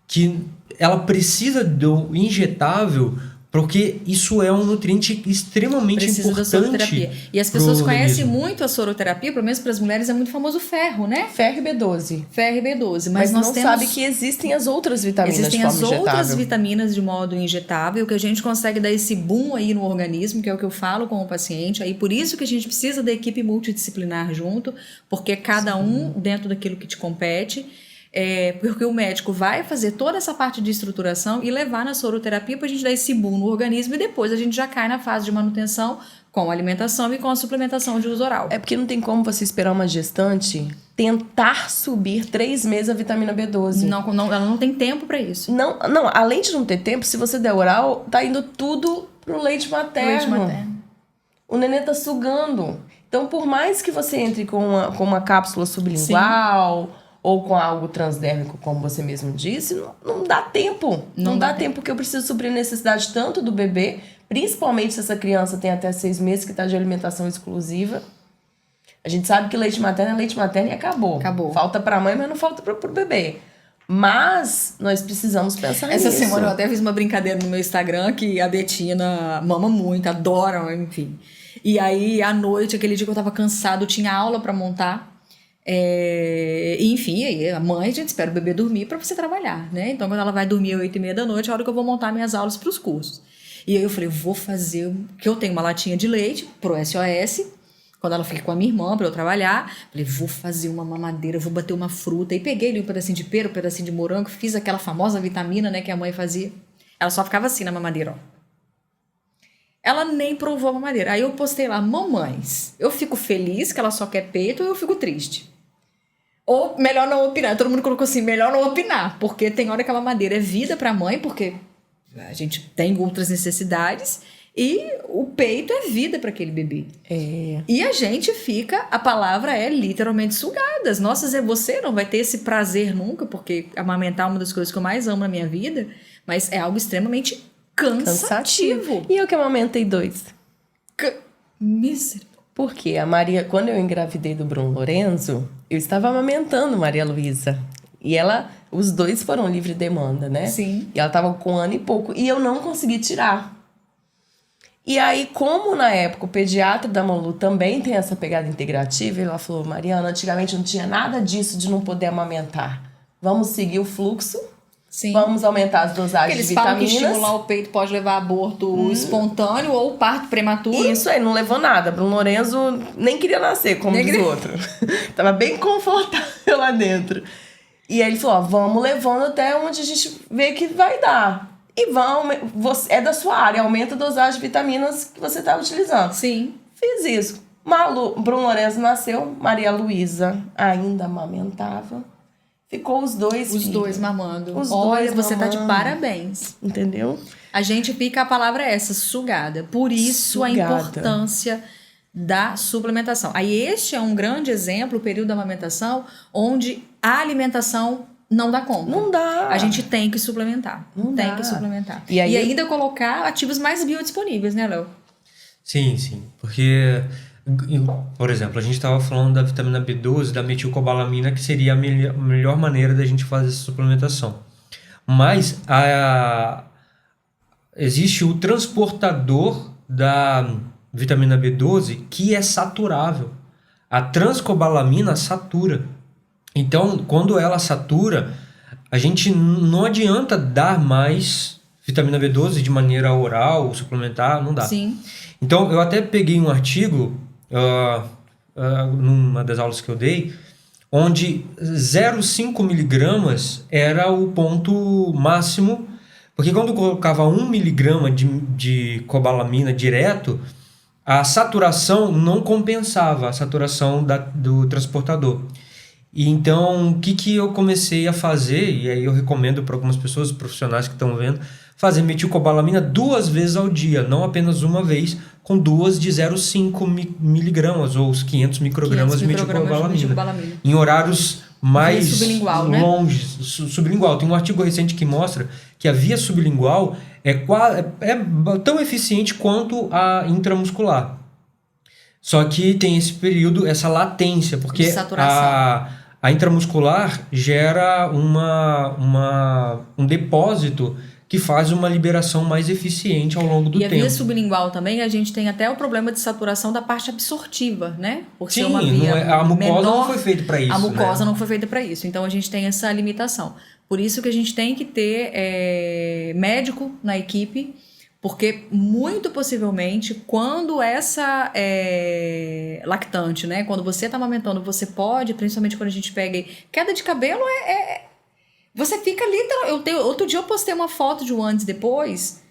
que ela precisa do injetável, porque isso é um nutriente extremamente Precisa importante. da soroterapia. E as pessoas pro conhecem organismo. muito a soroterapia, pelo menos para as mulheres é muito famoso o ferro, né? Ferro e B12. Ferro e B12. Mas nós não temos... sabe que existem as outras vitaminas Existem de as forma outras injetável. vitaminas de modo injetável, que a gente consegue dar esse boom aí no organismo, que é o que eu falo com o paciente. Aí por isso que a gente precisa da equipe multidisciplinar junto, porque cada um dentro daquilo que te compete. Porque o médico vai fazer toda essa parte de estruturação e levar na soroterapia para a gente dar esse boom no organismo e depois a gente já cai na fase de manutenção com a alimentação e com a suplementação de uso oral. É porque não tem como você esperar uma gestante tentar subir 3 meses a vitamina B12. Ela não tem tempo para isso. Não, além de não ter tempo, se você der oral, tá indo tudo pro leite materno. Leite materno. O nenê tá sugando. Então, por mais que você entre com uma cápsula sublingual ou com algo transdérmico, como você mesmo disse, não dá tempo. Não dá tempo, porque eu preciso suprir a necessidade tanto do bebê, principalmente se essa criança tem até 6 meses, que está de alimentação exclusiva. A gente sabe que leite materno é leite materno e acabou. Falta para a mãe, mas não falta para o bebê. Mas nós precisamos pensar nisso. Essa semana eu até fiz uma brincadeira no meu Instagram que a Betina mama muito, adora, enfim. E aí, à noite, aquele dia que eu tava cansado, eu tinha aula para montar. Enfim, aí a mãe, a gente espera o bebê dormir para você trabalhar, né? Então, quando ela vai dormir às 8h30 da noite, é a hora que eu vou montar minhas aulas para os cursos. E aí eu falei, vou fazer... Que eu tenho uma latinha de leite pro SOS, quando ela fica com a minha irmã para eu trabalhar. Falei, vou fazer uma mamadeira, vou bater uma fruta. E peguei ali um pedacinho de pera, um pedacinho de morango, fiz aquela famosa vitamina, né, que a mãe fazia. Ela só ficava assim na mamadeira, ó. Ela nem provou a mamadeira. Aí eu postei lá, mamães, eu fico feliz que ela só quer peito ou eu fico triste? Ou melhor não opinar. Todo mundo colocou assim, melhor não opinar. Porque tem hora que a mamadeira é vida pra mãe, porque a gente tem outras necessidades. E o peito é vida para aquele bebê. E a gente fica, a palavra é literalmente sugadas. Nossa, você não vai ter esse prazer nunca, porque amamentar é uma das coisas que eu mais amo na minha vida, mas é algo extremamente cansativo. E eu que amamentei 2. Misericórdia. Porque a Maria, quando eu engravidei do Bruno Lorenzo, eu estava amamentando Maria Luísa. E os dois foram livre demanda, né? Sim. E ela estava com 1 ano e pouco. E eu não consegui tirar. E aí, como na época o pediatra da Malu também tem essa pegada integrativa, ela falou, Mariana, antigamente não tinha nada disso de não poder amamentar. Vamos seguir o fluxo. Sim. Vamos aumentar as dosagens Eles de falam que vitaminas. estimular o peito pode levar a aborto espontâneo ou parto prematuro. Isso aí, não levou nada. Bruno Lorenzo nem queria nascer, como diz o outro. Tava bem confortável lá dentro. E aí ele falou, ó, vamos levando até onde a gente vê que vai dar. E é da sua área, aumenta a dosagem de vitaminas que você tá utilizando. Sim. Fiz isso. Bruno Lorenzo nasceu, Maria Luísa ainda amamentava. Ficou os dois Os dois mamando. Os Olha, dois você tá de mamando. parabéns. Entendeu? A gente fica, a palavra é essa, sugada. Por isso a Sugada. importância da suplementação. Aí este é um grande exemplo, o período da amamentação, onde a alimentação não dá conta. Não dá. A gente tem que suplementar. Não tem dá. que suplementar. E aí- ainda colocar ativos mais biodisponíveis, né, Léo? Sim, sim. Porque, por exemplo, a gente estava falando da vitamina B12, da metilcobalamina, que seria a melhor maneira da gente fazer essa suplementação. Mas existe o transportador da vitamina B12 que é saturável. A transcobalamina satura. Então, quando ela satura, a gente não adianta dar mais vitamina B12 de maneira oral, suplementar, não dá. Sim. Então, eu até peguei um artigo, numa das aulas que eu dei, onde 0,5 miligramas era o ponto máximo, porque quando eu colocava 1 miligrama de cobalamina direto, a saturação não compensava a saturação do transportador. E então, o que eu comecei a fazer, e aí eu recomendo para algumas pessoas, profissionais que estão vendo, fazer metilcobalamina 2 vezes ao dia, não apenas uma vez, com 2 de 0,5 miligramas ou os 500 microgramas de metilcobalamina. Em horários mais sublingual, longes, né? Sublingual. Tem um artigo recente que mostra que a via sublingual é tão eficiente quanto a intramuscular. Só que tem esse período, essa latência, porque a intramuscular gera um depósito que faz uma liberação mais eficiente ao longo do tempo. E a via sublingual também, a gente tem até o problema de saturação da parte absortiva, né? Por ser Sim, uma via a mucosa menor, não foi feita para isso. A mucosa não foi feita para isso. Então a gente tem essa limitação. Por isso que a gente tem que ter médico na equipe, porque muito possivelmente quando essa lactante, né? Quando você está amamentando, você pode, principalmente quando a gente pega queda de cabelo, você fica literalmente. Outro dia eu postei uma foto de um antes e depois.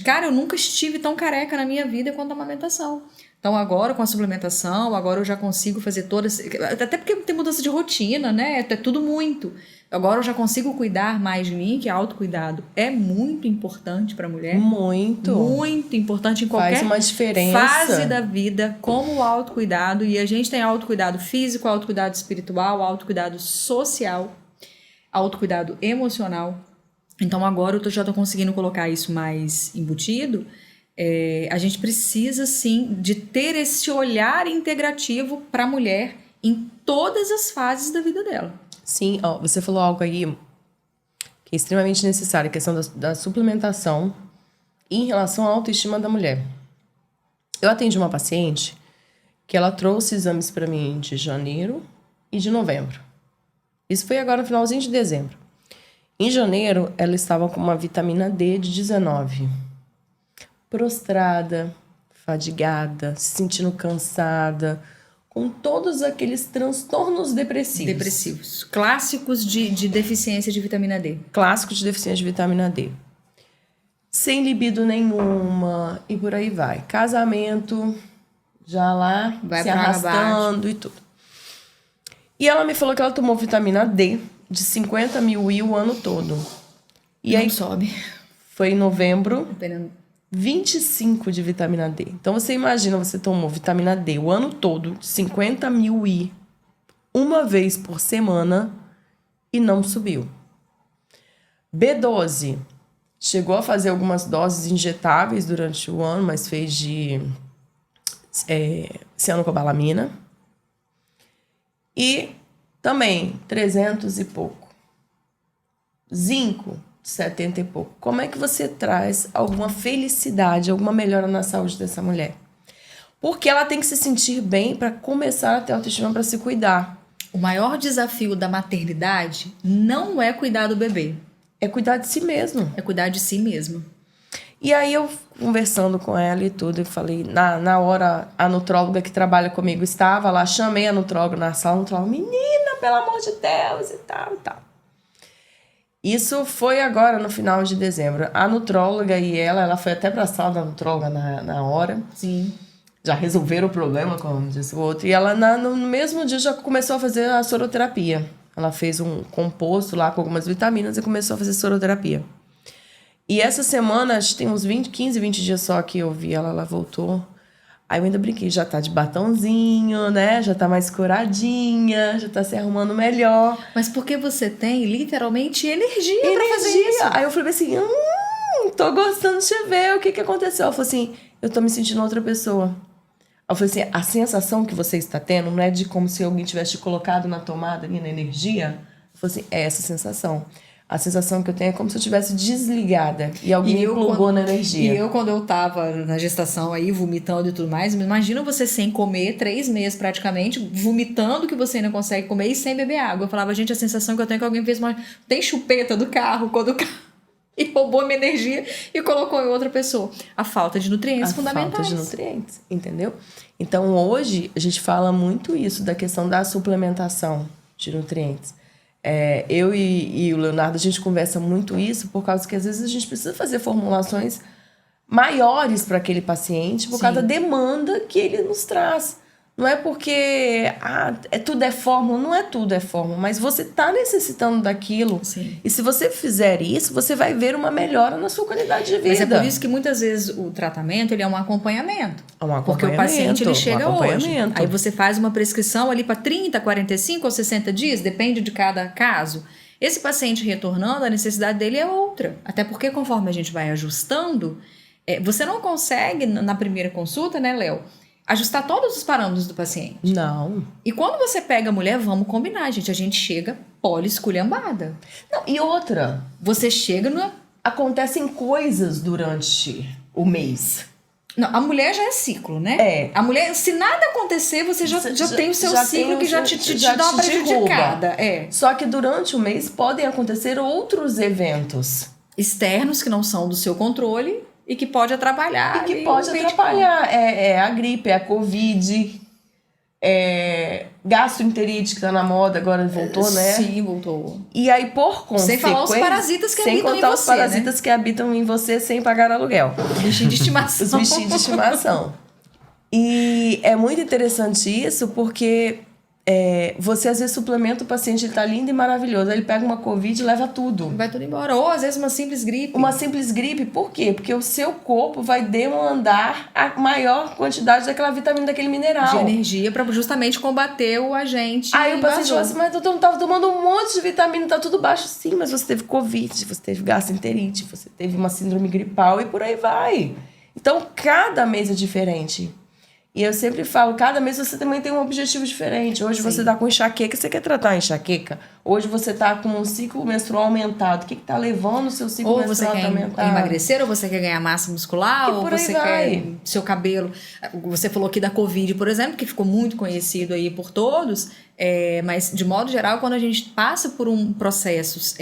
Cara, eu nunca estive tão careca na minha vida quanto a amamentação. Então agora com a suplementação, agora eu já consigo fazer todas. Até porque tem mudança de rotina, né? É tudo muito. Agora eu já consigo cuidar mais de mim, que autocuidado é muito importante para a mulher. Muito. Muito importante em qualquer Faz uma diferença. fase da vida, como o autocuidado. E a gente tem autocuidado físico, autocuidado espiritual, autocuidado social, autocuidado emocional. Então agora eu já estou conseguindo colocar isso mais embutido. A gente precisa sim de ter esse olhar integrativo para a mulher em todas as fases da vida dela. Sim, você falou algo aí que é extremamente necessário, a questão da suplementação em relação à autoestima da mulher. Eu atendi uma paciente que ela trouxe exames para mim de janeiro e de novembro. Isso foi agora no finalzinho de dezembro. Em janeiro, ela estava com uma vitamina D de 19. Prostrada, fadigada, se sentindo cansada, com todos aqueles transtornos depressivos. Clássicos de deficiência de vitamina D. Clássicos de deficiência de vitamina D. Sem libido nenhuma e por aí vai. Casamento, já lá, vai se arrastando e tudo. E ela me falou que ela tomou vitamina D de 50 mil I o ano todo. E não aí sobe. Foi em novembro, 25 de vitamina D. Então você imagina, você tomou vitamina D o ano todo, 50 mil I, uma vez por semana e não subiu. B12, chegou a fazer algumas doses injetáveis durante o ano, mas fez de cianocobalamina. E também 300 e pouco. Zinco, 70 e pouco. Como é que você traz alguma felicidade, alguma melhora na saúde dessa mulher? Porque ela tem que se sentir bem para começar a ter autoestima, para se cuidar. O maior desafio da maternidade não é cuidar do bebê. É cuidar de si mesmo. É cuidar de si mesmo. E aí eu, conversando com ela e tudo, eu falei, na hora, a nutróloga que trabalha comigo estava lá, chamei a nutróloga na sala, a nutróloga, menina, pelo amor de Deus, e tal, e tal. Isso foi agora, no final de dezembro. A nutróloga e ela foi até pra sala da nutróloga na hora. Sim. Já resolveram o problema, como disse o outro. E ela, no mesmo dia, já começou a fazer a soroterapia. Ela fez um composto lá com algumas vitaminas e começou a fazer soroterapia. E essa semana, acho que tem uns 15, 20 dias só que eu vi ela voltou. Aí eu ainda brinquei, já tá de batonzinho, né? Já tá mais curadinha, já tá se arrumando melhor. Mas porque você tem, literalmente, energia pra fazer isso. Aí eu falei assim, tô gostando de te ver, o que aconteceu? Ela falou assim, eu tô me sentindo outra pessoa. Eu falei assim, a sensação que você está tendo não é de como se alguém tivesse te colocado na tomada ali, na energia? Eu falei assim, é essa sensação. A sensação que eu tenho é como se eu estivesse desligada e alguém me plugou na energia. E eu, quando eu tava na gestação aí, vomitando e tudo mais, imagina você sem comer, 3 meses praticamente, vomitando que você ainda consegue comer e sem beber água. Eu falava, gente, a sensação que eu tenho é que alguém fez tem chupeta do carro, quando o carro... E roubou minha energia e colocou em outra pessoa. A falta de nutrientes fundamentais. A falta de nutrientes, entendeu? Então, hoje, a gente fala muito isso, da questão da suplementação de nutrientes. Eu e o Leonardo, a gente conversa muito isso, por causa que, às vezes, a gente precisa fazer formulações maiores para aquele paciente, por causa da demanda que ele nos traz. Não é porque tudo é fórmula, não é tudo é fórmula, mas você está necessitando daquilo. Sim. E se você fizer isso, você vai ver uma melhora na sua qualidade de vida. Mas é por isso que muitas vezes o tratamento ele é um acompanhamento. Porque o paciente ele chega hoje. Aí você faz uma prescrição ali para 30, 45 ou 60 dias, depende de cada caso. Esse paciente retornando, a necessidade dele é outra. Até porque conforme a gente vai ajustando, você não consegue na primeira consulta, né, Léo? Ajustar todos os parâmetros do paciente. Não. E quando você pega a mulher, vamos combinar, gente. A gente chega poliesculhambada. Não, e outra. Você chega no... Acontecem coisas durante o mês. Não, a mulher já é ciclo, né? A mulher, se nada acontecer, você já tem o seu ciclo que já te dá uma prejudicada. Só que durante o mês podem acontecer outros eventos. Externos que não são do seu controle... E que pode atrapalhar. E que pode atrapalhar. É a gripe, é a Covid, gastroenterite que tá na moda, agora voltou, né? Sim, voltou. E aí, por consequência... Sem falar os parasitas que habitam em você, Sem contar os parasitas que habitam em você sem pagar aluguel. Bichinho de estimação. Os bichinhos de estimação. E é muito interessante isso, porque... você às vezes suplementa o paciente, ele tá lindo e maravilhoso, aí ele pega uma Covid e leva tudo. Vai tudo embora. Ou às vezes uma simples gripe. Uma simples gripe, por quê? Porque o seu corpo vai demandar a maior quantidade daquela vitamina, daquele mineral. De energia para justamente combater o agente. Aí o paciente fala assim, mas doutor, não tava tomando um monte de vitamina, tá tudo baixo. Sim, mas você teve Covid, você teve gastroenterite, você teve uma síndrome gripal e por aí vai. Então, cada mês é diferente. E eu sempre falo, cada mês você também tem um objetivo diferente. Hoje você tá com enxaqueca, você quer tratar a enxaqueca. Hoje você tá com um ciclo menstrual aumentado. O que tá levando o seu ciclo menstrual aumentado? Ou você quer emagrecer, ou você quer ganhar massa muscular, ou você quer seu cabelo... Você falou aqui da Covid, por exemplo, que ficou muito conhecido aí por todos. Mas, de modo geral, quando a gente passa por processos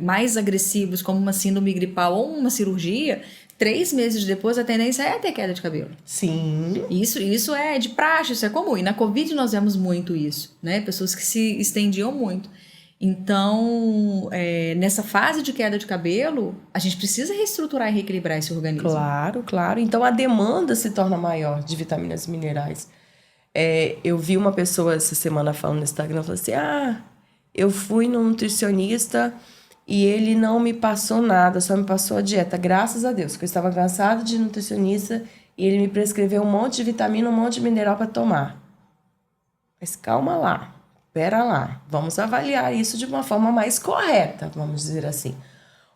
mais agressivos, como uma síndrome gripal ou uma cirurgia... 3 meses depois, a tendência é ter queda de cabelo. Sim. Isso é de praxe, isso é comum. E na Covid nós vemos muito isso, né? Pessoas que se estendiam muito. Então, nessa fase de queda de cabelo, a gente precisa reestruturar e reequilibrar esse organismo. Claro, claro. Então, a demanda se torna maior de vitaminas e minerais. Eu vi uma pessoa essa semana falando no Instagram, falou assim, eu fui num nutricionista... E ele não me passou nada, só me passou a dieta, graças a Deus, porque eu estava cansada de nutricionista e ele me prescreveu um monte de vitamina, um monte de mineral para tomar. Mas calma lá, pera lá, vamos avaliar isso de uma forma mais correta, vamos dizer assim.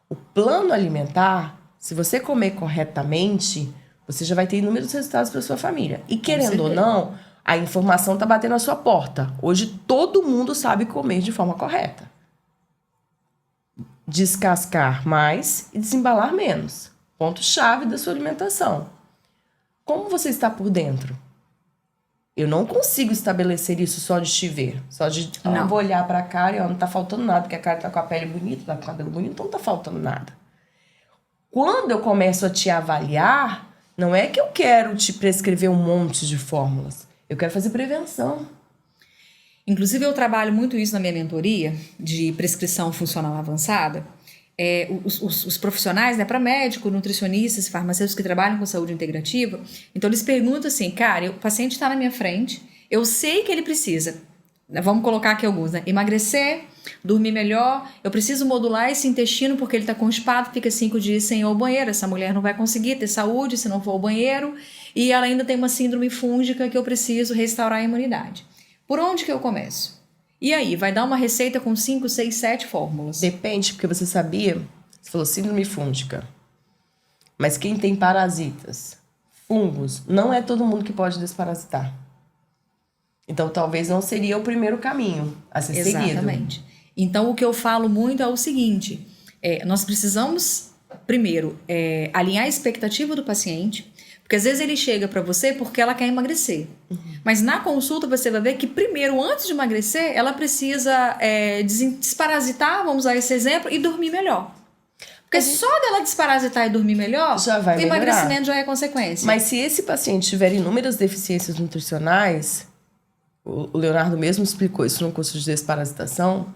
O plano alimentar, se você comer corretamente, Você já vai ter inúmeros resultados para sua família. E querendo ou certeza. não, a informação está batendo na sua porta. Hoje todo mundo sabe comer de forma correta. Descascar mais e desembalar menos. Ponto-chave da sua alimentação. Como você está por dentro? Eu não consigo estabelecer isso só de te ver. Só de Não. vou olhar pra cara e não tá faltando nada, porque a cara tá com a pele bonita, tá com o cabelo bonito, então não tá faltando nada. Quando eu começo a te avaliar, não é que eu quero te prescrever um monte de fórmulas. Eu quero fazer prevenção. Inclusive, eu trabalho muito isso na minha mentoria de prescrição funcional avançada. Os profissionais, né, para médicos, nutricionistas, farmacêuticos que trabalham com saúde integrativa, então eles perguntam assim, cara, o paciente está na minha frente, eu sei que ele precisa, vamos colocar aqui alguns, né, emagrecer, dormir melhor, eu preciso modular esse intestino porque ele está constipado, fica 5 dias sem ir ao banheiro, essa mulher não vai conseguir ter saúde se não for ao banheiro, e ela ainda tem uma síndrome fúngica que eu preciso restaurar a imunidade. Por onde que eu começo? E aí, vai dar uma receita com 5, 6, 7 fórmulas. Depende, porque você sabia, você falou síndrome fúngica. Mas quem tem parasitas, fungos, não é todo mundo que pode desparasitar. Então, talvez não seria o primeiro caminho a ser seguido. Exatamente. Então, o que eu falo muito é o seguinte, nós precisamos, primeiro, alinhar a expectativa do paciente, porque às vezes ele chega para você porque ela quer emagrecer. Uhum. Mas na consulta você vai ver que primeiro, antes de emagrecer, ela precisa desparasitar, vamos usar esse exemplo, e dormir melhor. Porque só dela desparasitar e dormir melhor, já vai o emagrecimento já é consequência. Mas se esse paciente tiver inúmeras deficiências nutricionais, o Leonardo mesmo explicou isso no curso de desparasitação,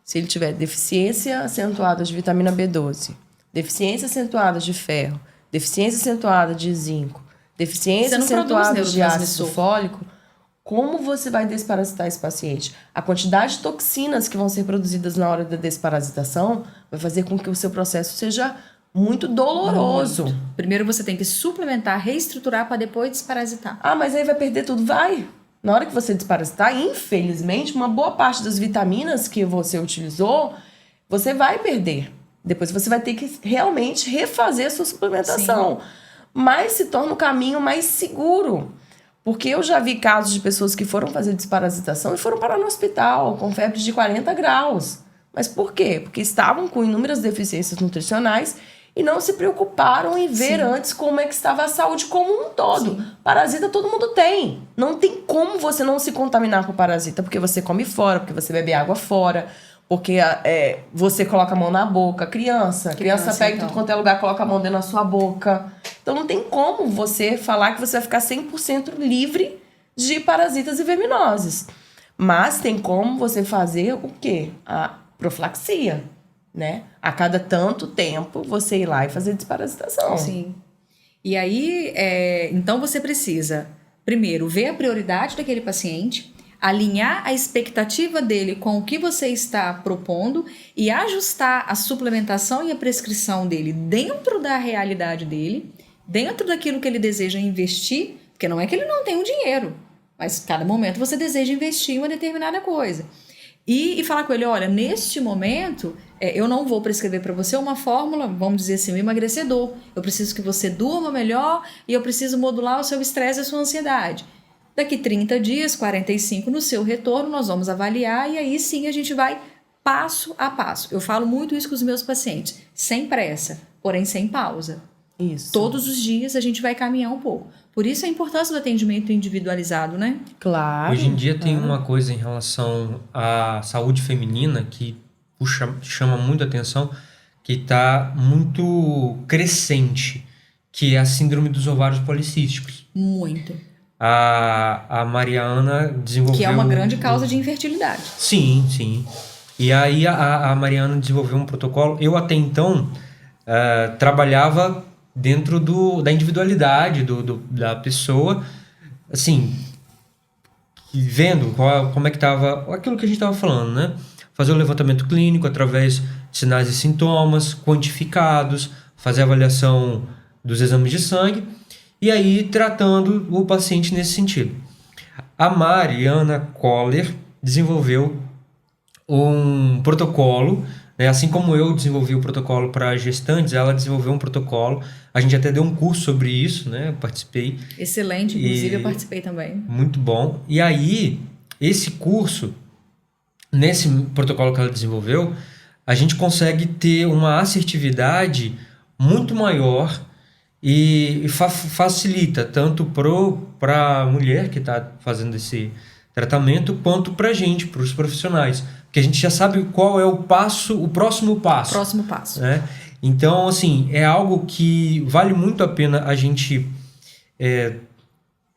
se ele tiver deficiência acentuada de vitamina B12, deficiência acentuada de ferro, deficiência acentuada de zinco, deficiência acentuada de ácido fólico, como você vai desparasitar esse paciente? A quantidade de toxinas que vão ser produzidas na hora da desparasitação vai fazer com que o seu processo seja muito doloroso. Muito. Primeiro você tem que suplementar, reestruturar para depois desparasitar. Ah, mas aí vai perder tudo? Vai! Na hora que você desparasitar, infelizmente, uma boa parte das vitaminas que você utilizou, você vai perder. Depois você vai ter que realmente refazer a sua suplementação. Sim. Mas se torna o caminho mais seguro. Porque eu já vi casos de pessoas que foram fazer desparasitação e foram parar no hospital com febre de 40 graus. Mas por quê? Porque estavam com inúmeras deficiências nutricionais e não se preocuparam em ver antes como é que estava a saúde como um todo. Sim. Parasita todo mundo tem. Não tem como você não se contaminar com parasita, porque você come fora, porque você bebe água fora, porque você coloca a mão na boca. Criança pega em tudo quanto é lugar, coloca a mão dentro da sua boca. Então não tem como você falar que você vai ficar 100% livre de parasitas e verminoses. Mas tem como você fazer o quê? A profilaxia, né? A cada tanto tempo você ir lá e fazer desparasitação. Sim. E aí, então você precisa, primeiro, ver a prioridade daquele paciente, alinhar a expectativa dele com o que você está propondo e ajustar a suplementação e a prescrição dele dentro da realidade dele, dentro daquilo que ele deseja investir, porque não é que ele não tem o dinheiro, mas cada momento você deseja investir em uma determinada coisa. E falar com ele, olha, neste momento, eu não vou prescrever para você uma fórmula, vamos dizer assim, um emagrecedor. Eu preciso que você durma melhor e eu preciso modular o seu estresse e a sua ansiedade. Daqui 30 dias, 45 no seu retorno, nós vamos avaliar e aí sim a gente vai passo a passo. Eu falo muito isso com os meus pacientes, sem pressa, porém sem pausa. Isso. Todos os dias a gente vai caminhar um pouco. Por isso a importância do atendimento individualizado, né? Claro. Hoje em dia tem uma coisa em relação à saúde feminina que chama muito a atenção, que está muito crescente, que é a síndrome dos ovários policísticos. Muito. A Mariana desenvolveu... Que é uma grande causa de infertilidade. Sim, sim. E aí a Mariana desenvolveu um protocolo. Eu até então trabalhava dentro da individualidade da pessoa, assim, vendo como é que estava aquilo que a gente estava falando, né? Fazer o levantamento clínico através de sinais e sintomas quantificados, fazer a avaliação dos exames de sangue e aí tratando o paciente nesse sentido. A Mariana Koller desenvolveu um protocolo né? Assim como eu desenvolvi o protocolo para gestantes, ela desenvolveu um protocolo. A gente até deu um curso sobre isso, né? Eu participei. Excelente, inclusive eu participei também. Muito bom. E aí, esse curso, nesse protocolo que ela desenvolveu, a gente consegue ter uma assertividade muito maior e facilita tanto para a mulher que está fazendo esse tratamento, quanto para a gente, para os profissionais. Porque a gente já sabe qual é o próximo passo. Próximo passo. Né? Então, assim, é algo que vale muito a pena a gente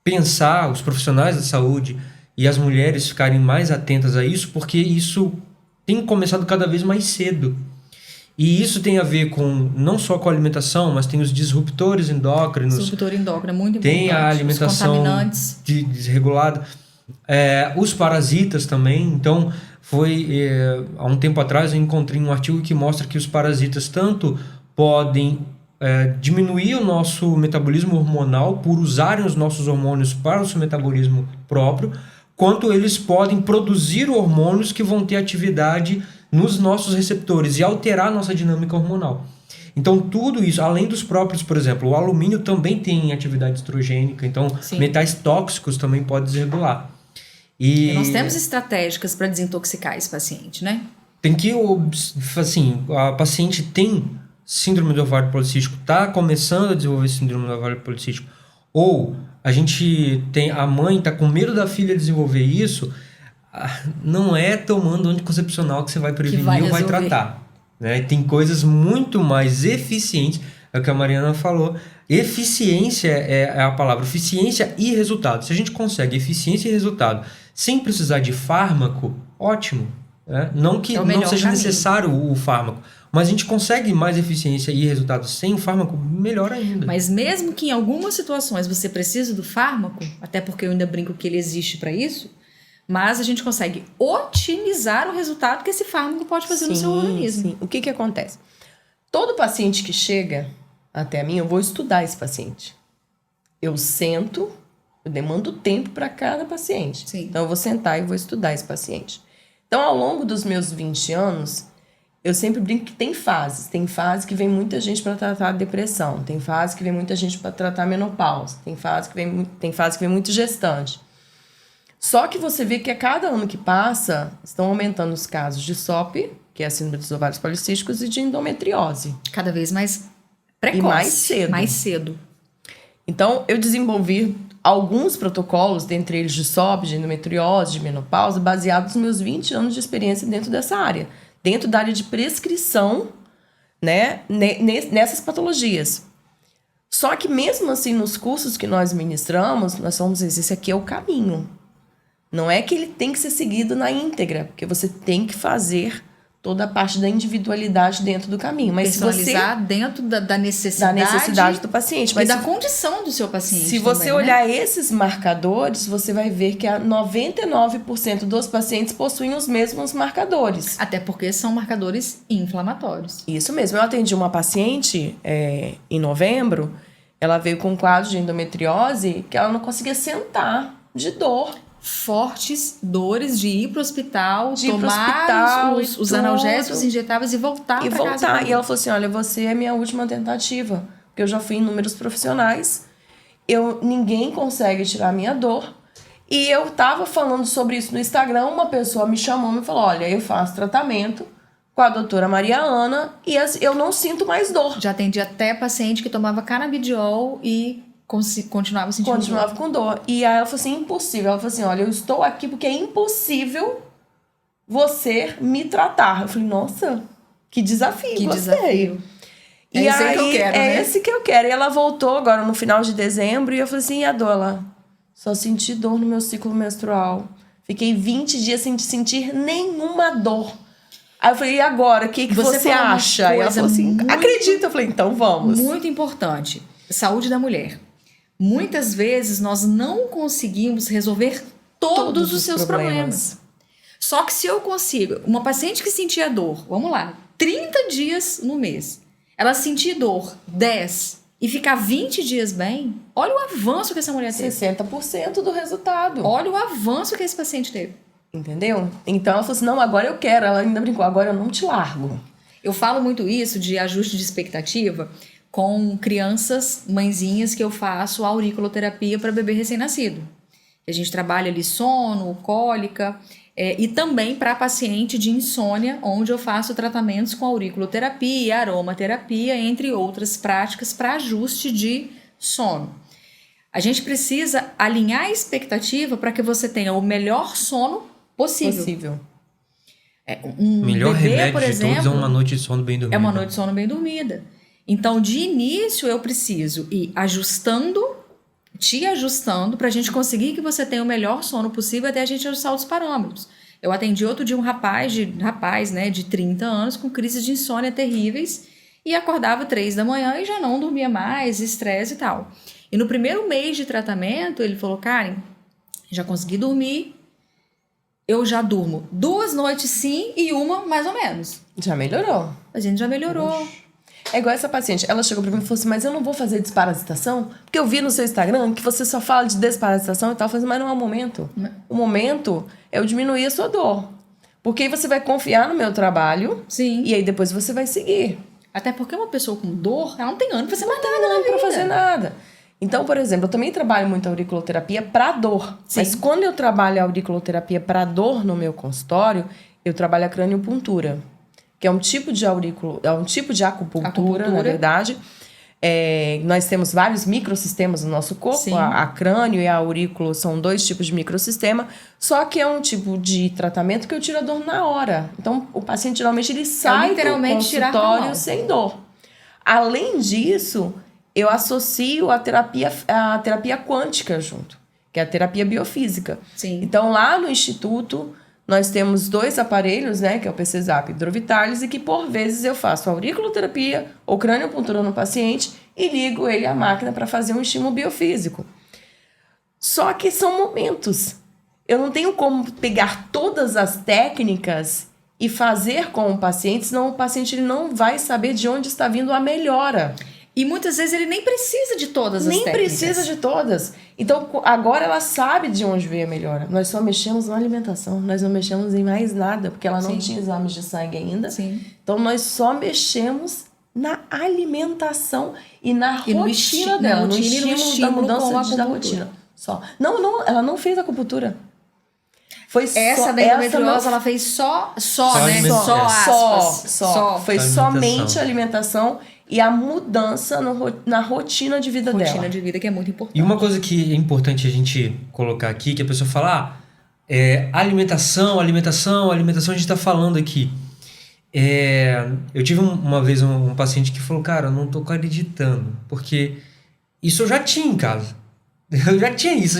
pensar, os profissionais da saúde e as mulheres ficarem mais atentas a isso, porque isso tem começado cada vez mais cedo. E isso tem a ver com não só com a alimentação, mas tem os disruptores endócrinos. Disruptor endócrino é muito importante. Tem a alimentação os contaminantes. desregulada. Os parasitas também. Então, há um tempo atrás eu encontrei um artigo que mostra que os parasitas tanto podem diminuir o nosso metabolismo hormonal por usarem os nossos hormônios para o seu metabolismo próprio, quanto eles podem produzir hormônios que vão ter atividade nos nossos receptores e alterar a nossa dinâmica hormonal. Então, tudo isso, além dos próprios, por exemplo, o alumínio também tem atividade estrogênica, então Sim. metais tóxicos também pode desregular. E nós temos estratégicas para desintoxicar esse paciente, né? Tem que, assim, a paciente tem síndrome do ovário policístico, está começando a desenvolver síndrome do ovário policístico, ou a mãe está com medo da filha desenvolver isso, não é tomando anticoncepcional que você vai prevenir ou vai tratar. Né? Tem coisas muito mais eficientes, é o que a Mariana falou. Eficiência é a palavra, eficiência e resultado. Se a gente consegue eficiência e resultado sem precisar de fármaco, ótimo. Né? Não que não seja necessário o fármaco, mas a gente consegue mais eficiência e resultado sem o fármaco, melhor ainda. Mas mesmo que em algumas situações você precise do fármaco, até porque eu ainda brinco que ele existe para isso, mas a gente consegue otimizar o resultado que esse fármaco pode fazer no seu organismo. Sim. O que acontece? Todo paciente que chega até mim, eu vou estudar esse paciente. Eu sento, eu demando tempo para cada paciente. Sim. Então, eu vou sentar e vou estudar esse paciente. Então, ao longo dos meus 20 anos, eu sempre brinco que tem fases. Tem fase que vem muita gente para tratar depressão. Tem fase que vem muita gente para tratar menopausa. Tem fase que vem muito gestante. Só que você vê que a cada ano que passa, estão aumentando os casos de SOP, que é a síndrome dos ovários policísticos, e de endometriose. Cada vez mais precoce. E mais cedo. Mais cedo. Então, eu desenvolvi alguns protocolos, dentre eles de SOP, de endometriose, de menopausa, baseados nos meus 20 anos de experiência dentro dessa área. Dentro da área de prescrição, né, nessas patologias. Só que mesmo assim, nos cursos que nós ministramos, nós vamos dizer, esse aqui é o caminho. Não é que ele tem que ser seguido na íntegra, porque você tem que fazer toda a parte da individualidade dentro do caminho. Mas personalizar dentro da necessidade do paciente. Mas e da condição do seu paciente. Se você olhar esses marcadores, você vai ver que 99% dos pacientes possuem os mesmos marcadores. Até porque são marcadores inflamatórios. Isso mesmo. Eu atendi uma paciente em novembro, ela veio com um quadro de endometriose que ela não conseguia sentar de dor. Fortes dores de ir para o hospital, tomar os analgésicos injetáveis e voltar para casa. E ela falou assim, olha, você é minha última tentativa, porque eu já fui em inúmeros profissionais, ninguém consegue tirar a minha dor. E eu tava falando sobre isso no Instagram, uma pessoa me chamou e falou, olha, eu faço tratamento com a doutora Maria Ana e eu não sinto mais dor. Já atendi até paciente que tomava canabidiol e continuava sentindo dor. Continuava com dor. E aí ela falou assim, impossível. Ela falou assim, olha, eu estou aqui porque é impossível você me tratar. Eu falei, nossa, que desafio. Que gostei. Desafio. E esse aí que eu quero, né? esse que eu quero. E ela voltou agora no final de dezembro e eu falei assim, e a dor? Ela, só senti dor no meu ciclo menstrual. Fiquei 20 dias sem sentir nenhuma dor. Aí eu falei, e agora? O que você acha? E ela falou assim, acredita. Eu falei, então vamos. Muito importante. Saúde da mulher. Muitas vezes nós não conseguimos resolver todos os seus problemas. Só que se eu consigo, uma paciente que sentia dor, vamos lá, 30 dias no mês, ela sentir dor 10 e ficar 20 dias bem, olha o avanço que essa mulher teve. 60% do resultado. Olha o avanço que esse paciente teve. Entendeu? Então ela falou assim, não, agora eu quero. Ela ainda brincou, agora eu não te largo. Eu falo muito isso de ajuste de expectativa com crianças, mãezinhas, que eu faço auriculoterapia para bebê recém-nascido. A gente trabalha ali sono, cólica, e também para paciente de insônia, onde eu faço tratamentos com auriculoterapia, aromaterapia, entre outras práticas para ajuste de sono. A gente precisa alinhar a expectativa para que você tenha o melhor sono possível. O melhor bebê, remédio por de exemplo, todos é uma noite de sono bem dormida. é uma noite de sono bem dormida. Então, de início, eu preciso ir te ajustando para a gente conseguir que você tenha o melhor sono possível até a gente ajustar os parâmetros. Eu atendi outro dia um rapaz, de 30 anos, com crises de insônia terríveis, e acordava 3 da manhã e já não dormia mais, estresse e tal. E no primeiro mês de tratamento, ele falou: Karen, já consegui dormir, eu já durmo 2 noites sim e uma mais ou menos. Já melhorou. A gente já melhorou. É igual essa paciente, ela chegou pra mim e falou assim, mas eu não vou fazer desparasitação? Porque eu vi no seu Instagram que você só fala de desparasitação e tal. Eu falei, mas não é o momento. O momento é eu diminuir a sua dor. Porque aí você vai confiar no meu trabalho. Sim. E aí depois você vai seguir. Até porque uma pessoa com dor, ela não tem ânimo pra fazer mais nada na Não vida. pra fazer nada. Então, por exemplo, eu também trabalho muito a auriculoterapia pra dor. Sim. Mas quando eu trabalho a auriculoterapia pra dor no meu consultório, eu trabalho a craniopuntura. Que é um tipo de acupuntura, na verdade. Nós temos vários microsistemas no nosso corpo. A crânio e a aurículo são 2 tipos de microsistema. Só que é um tipo de tratamento que eu tiro a dor na hora. Então, o paciente geralmente ele sai do consultório sem dor. Além disso, eu associo a terapia quântica junto, que é a terapia biofísica. Sim. Então, lá no Instituto, nós temos 2 aparelhos, né, que é o PCZAP e Hidrovitalis, e que por vezes eu faço auriculoterapia ou craniopuntura no paciente e ligo ele à máquina para fazer um estímulo biofísico. Só que são momentos. Eu não tenho como pegar todas as técnicas e fazer com o paciente, senão o paciente ele não vai saber de onde está vindo a melhora. E muitas vezes ele nem precisa de todas as técnicas. Nem precisa de todas. Então, agora ela sabe de onde veio a melhora. Nós só mexemos na alimentação. Nós não mexemos em mais nada, porque ela não tinha exames de sangue ainda. Sim. Então, nós só mexemos na alimentação e na rotina dela. No estímulo da mudança da rotina. Só. Não, ela não fez acupuntura. Foi essa da endometriose, ela fez só aspas. Foi somente alimentação e a mudança na rotina de vida dela. Rotina de vida que é muito importante. E uma coisa que é importante a gente colocar aqui, que a pessoa fala, alimentação, a gente tá falando aqui. Eu tive uma vez um paciente que falou, cara, eu não tô acreditando, porque isso eu já tinha em casa. Eu já tinha isso,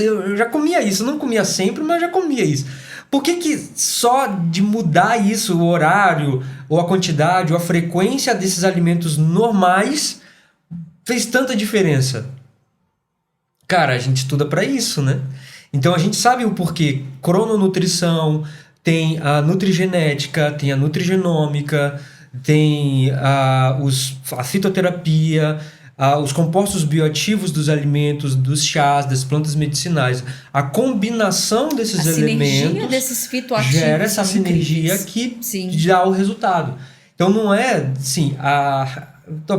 eu já comia isso, eu não comia sempre, mas já comia isso. Por que só de mudar isso, o horário, ou a quantidade, ou a frequência desses alimentos normais, fez tanta diferença? Cara, a gente estuda para isso, né? Então a gente sabe o porquê. Crononutrição, tem a nutrigenética, tem a nutrigenômica, tem a fitoterapia, os compostos bioativos dos alimentos, dos chás, das plantas medicinais. A combinação desses elementos desses fitoativos gera essa sinergia que dá o resultado. Então não é assim, a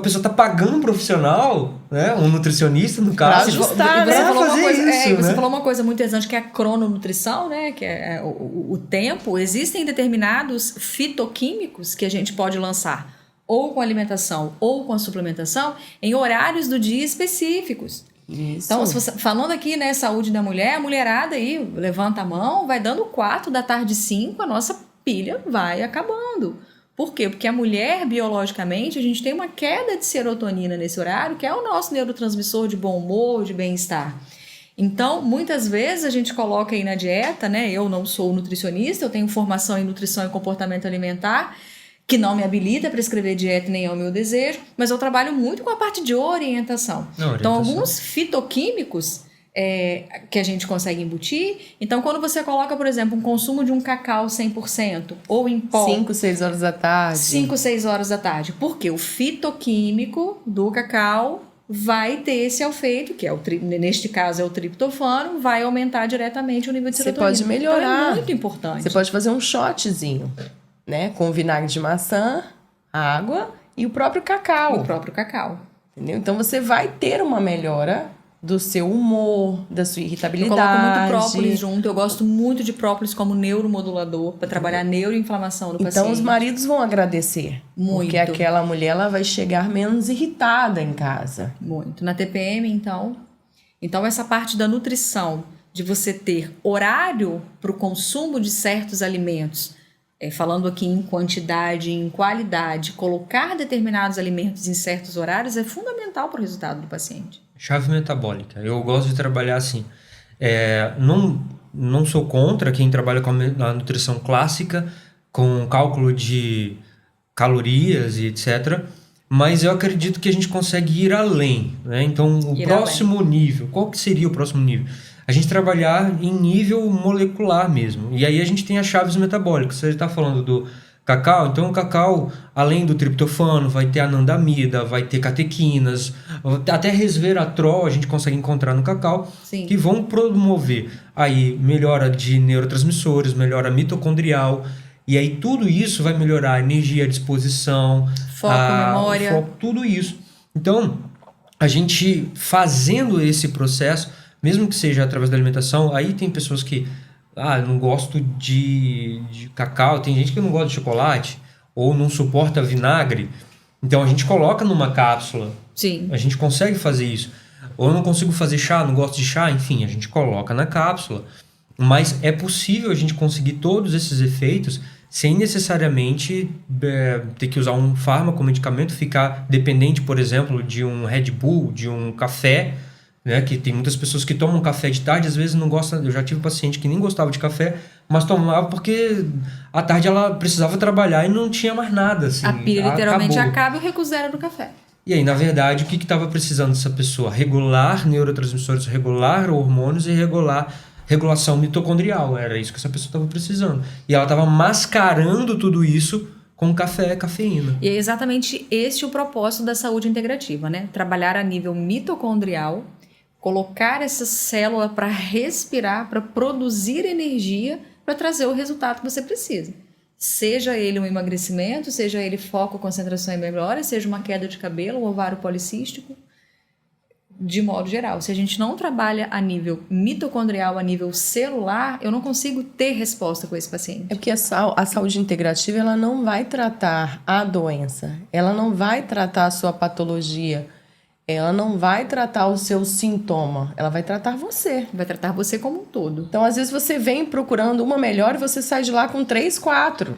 pessoa está pagando um profissional, né, um nutricionista no caso, ajustar, Você falou uma coisa muito interessante que é a crononutrição, né, que é o tempo. Existem determinados fitoquímicos que a gente pode lançar ou com alimentação ou com a suplementação em horários do dia específicos. Isso. Então, falando aqui, né, saúde da mulher, a mulherada aí levanta a mão, vai dando 4 da tarde, 5, a nossa pilha vai acabando. Por quê? Porque a mulher, biologicamente, a gente tem uma queda de serotonina nesse horário, que é o nosso neurotransmissor de bom humor, de bem-estar. Então, muitas vezes a gente coloca aí na dieta, né? Eu não sou nutricionista, eu tenho formação em nutrição e comportamento alimentar, que não me habilita para escrever dieta, nem é o meu desejo, mas eu trabalho muito com a parte de orientação. Então, alguns fitoquímicos que a gente consegue embutir. Então, quando você coloca, por exemplo, um consumo de um cacau 100% ou em pó... 5, 6 horas da tarde. 5, 6 horas da tarde. Porque o fitoquímico do cacau vai ter esse efeito, que é neste caso é o triptofano, vai aumentar diretamente o nível de serotonina. Você pode melhorar. Então, é muito importante. Você pode fazer um shotzinho, né? Com vinagre de maçã, a água e o próprio cacau. O próprio cacau. Entendeu? Então você vai ter uma melhora do seu humor, da sua Eu irritabilidade. coloco muito própolis junto. Eu gosto muito de própolis como neuromodulador para trabalhar a neuroinflamação do paciente. Então os maridos vão agradecer. Muito. Porque aquela mulher ela vai chegar menos irritada em casa. Muito. Na TPM, então. Então, essa parte da nutrição, de você ter horário para o consumo de certos alimentos, falando aqui em quantidade, em qualidade, colocar determinados alimentos em certos horários é fundamental para o resultado do paciente. Chave metabólica. Eu gosto de trabalhar assim. Não sou contra quem trabalha com a nutrição clássica, com cálculo de calorias e etc. Mas eu acredito que a gente consegue ir além, né? Então, próximo nível, qual que seria o próximo nível? A gente trabalhar em nível molecular mesmo. E aí a gente tem as chaves metabólicas. Você está falando do cacau, então o cacau, além do triptofano, vai ter anandamida, vai ter catequinas, até resveratrol a gente consegue encontrar no cacau, Sim. que vão promover aí melhora de neurotransmissores, melhora mitocondrial, e aí tudo isso vai melhorar a energia, a disposição, foco, memória, tudo isso. Então, a gente fazendo esse processo, mesmo que seja através da alimentação, aí tem pessoas que eu não gosto de cacau, tem gente que não gosta de chocolate, ou não suporta vinagre, então a gente coloca numa cápsula. Sim. A gente consegue fazer isso. Ou eu não consigo fazer chá, não gosto de chá, enfim, a gente coloca na cápsula. Mas é possível a gente conseguir todos esses efeitos sem necessariamente ter que usar um fármaco, um medicamento, ficar dependente, por exemplo, de um Red Bull, de um café, né? Que tem muitas pessoas que tomam café de tarde, às vezes não gostam. Eu já tive paciente que nem gostava de café, mas tomava porque à tarde ela precisava trabalhar e não tinha mais nada. Assim, a pilha literalmente acabou. acaba e o recuo zero do café. E aí, na verdade, o que estava precisando dessa pessoa? Regular neurotransmissores, regular hormônios e regulação mitocondrial. Era isso que essa pessoa estava precisando. E ela estava mascarando tudo isso com café, cafeína. E é exatamente esse o propósito da saúde integrativa, né? Trabalhar a nível mitocondrial, colocar essa célula para respirar, para produzir energia, para trazer o resultado que você precisa. Seja ele um emagrecimento, seja ele foco, concentração e memória, seja uma queda de cabelo, um ovário policístico, de modo geral. Se a gente não trabalha a nível mitocondrial, a nível celular, eu não consigo ter resposta com esse paciente. É porque a saúde integrativa ela não vai tratar a doença, ela não vai tratar a sua patologia, ela não vai tratar o seu sintoma, ela vai tratar você. Vai tratar você como um todo. Então, às vezes, você vem procurando uma melhor e você sai de lá com 3, 4.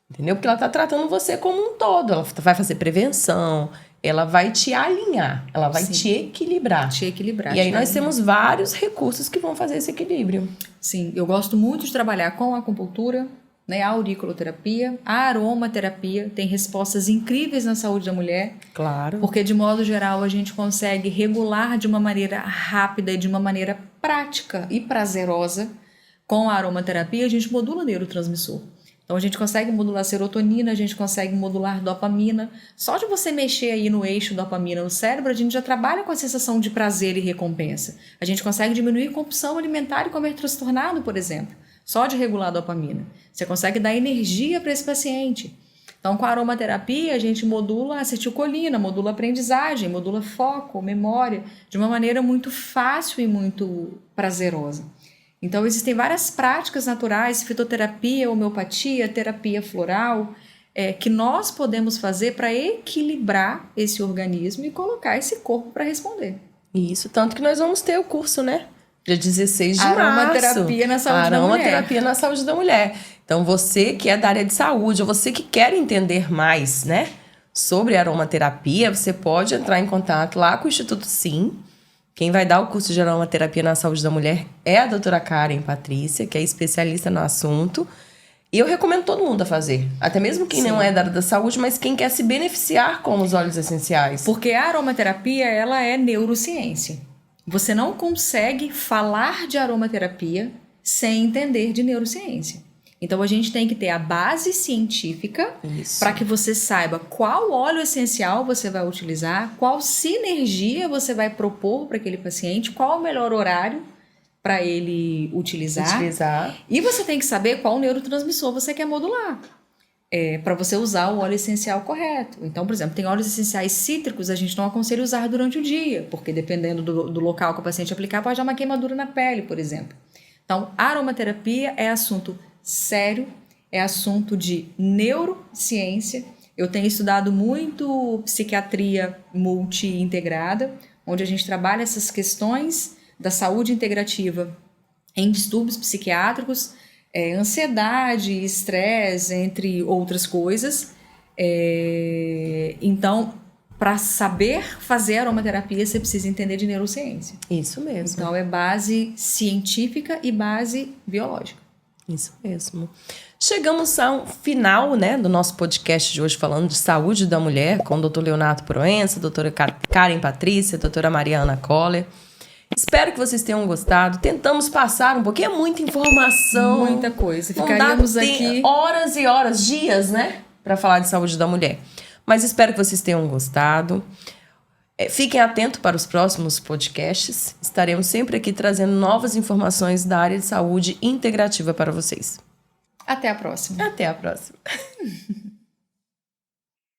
Entendeu? Porque ela está tratando você como um todo. Ela vai fazer prevenção, ela vai te alinhar, ela vai Sim. te equilibrar. Te equilibrar. E aí nós temos vários recursos que vão fazer esse equilíbrio. Sim, eu gosto muito de trabalhar com a acupuntura, né, a auriculoterapia, a aromaterapia, tem respostas incríveis na saúde da mulher. Claro. Porque, de modo geral, a gente consegue regular de uma maneira rápida e de uma maneira prática e prazerosa. Com a aromaterapia, a gente modula neurotransmissor. Então, a gente consegue modular serotonina, a gente consegue modular dopamina. Só de você mexer aí no eixo dopamina no cérebro, a gente já trabalha com a sensação de prazer e recompensa. A gente consegue diminuir compulsão alimentar e comer transtornado, por exemplo. Só de regular a dopamina. Você consegue dar energia para esse paciente. Então, com a aromaterapia, a gente modula a acetilcolina, modula a aprendizagem, modula foco, memória, de uma maneira muito fácil e muito prazerosa. Então, existem várias práticas naturais, fitoterapia, homeopatia, terapia floral, que nós podemos fazer para equilibrar esse organismo e colocar esse corpo para responder. Isso, tanto que nós vamos ter o curso, né? Dia 16 de Aromaterapia na saúde da mulher. Aromaterapia na saúde da mulher. Então, você que é da área de saúde, ou você que quer entender mais, né, sobre aromaterapia, você pode entrar em contato lá com o Instituto Sim. Quem vai dar o curso de aromaterapia na saúde da mulher é a doutora Karen Patrícia, que é especialista no assunto. E eu recomendo todo mundo a fazer. Até mesmo quem não é da área da saúde, mas quem quer se beneficiar com os óleos essenciais. Porque a aromaterapia, ela é neurociência. Você não consegue falar de aromaterapia sem entender de neurociência. Então, a gente tem que ter a base científica para que você saiba qual óleo essencial você vai utilizar, qual sinergia você vai propor para aquele paciente, qual o melhor horário para ele utilizar. E você tem que saber qual neurotransmissor você quer modular. para você usar o óleo essencial correto. Então, por exemplo, tem óleos essenciais cítricos, a gente não aconselha usar durante o dia, porque dependendo do local que o paciente aplicar, pode dar uma queimadura na pele, por exemplo. Então, a aromaterapia é assunto sério, é assunto de neurociência. Eu tenho estudado muito psiquiatria multi-integrada, onde a gente trabalha essas questões da saúde integrativa em distúrbios psiquiátricos, ansiedade, estresse, entre outras coisas. Então, para saber fazer aromaterapia, você precisa entender de neurociência. Isso mesmo. Então, é base científica e base biológica. Isso mesmo. Chegamos ao final, né, do nosso podcast de hoje, falando de saúde da mulher, com o Dr. Leonardo Proença, a doutora Karen Patrícia, a doutora Mariana Koller. Espero que vocês tenham gostado. Tentamos passar um pouquinho, é muita informação. Muita coisa. Não Ficaríamos dá, aqui horas e horas, dias, né, para falar de saúde da mulher. Mas espero que vocês tenham gostado. Fiquem atentos para os próximos podcasts. Estaremos sempre aqui trazendo novas informações da área de saúde integrativa para vocês. Até a próxima. Até a próxima.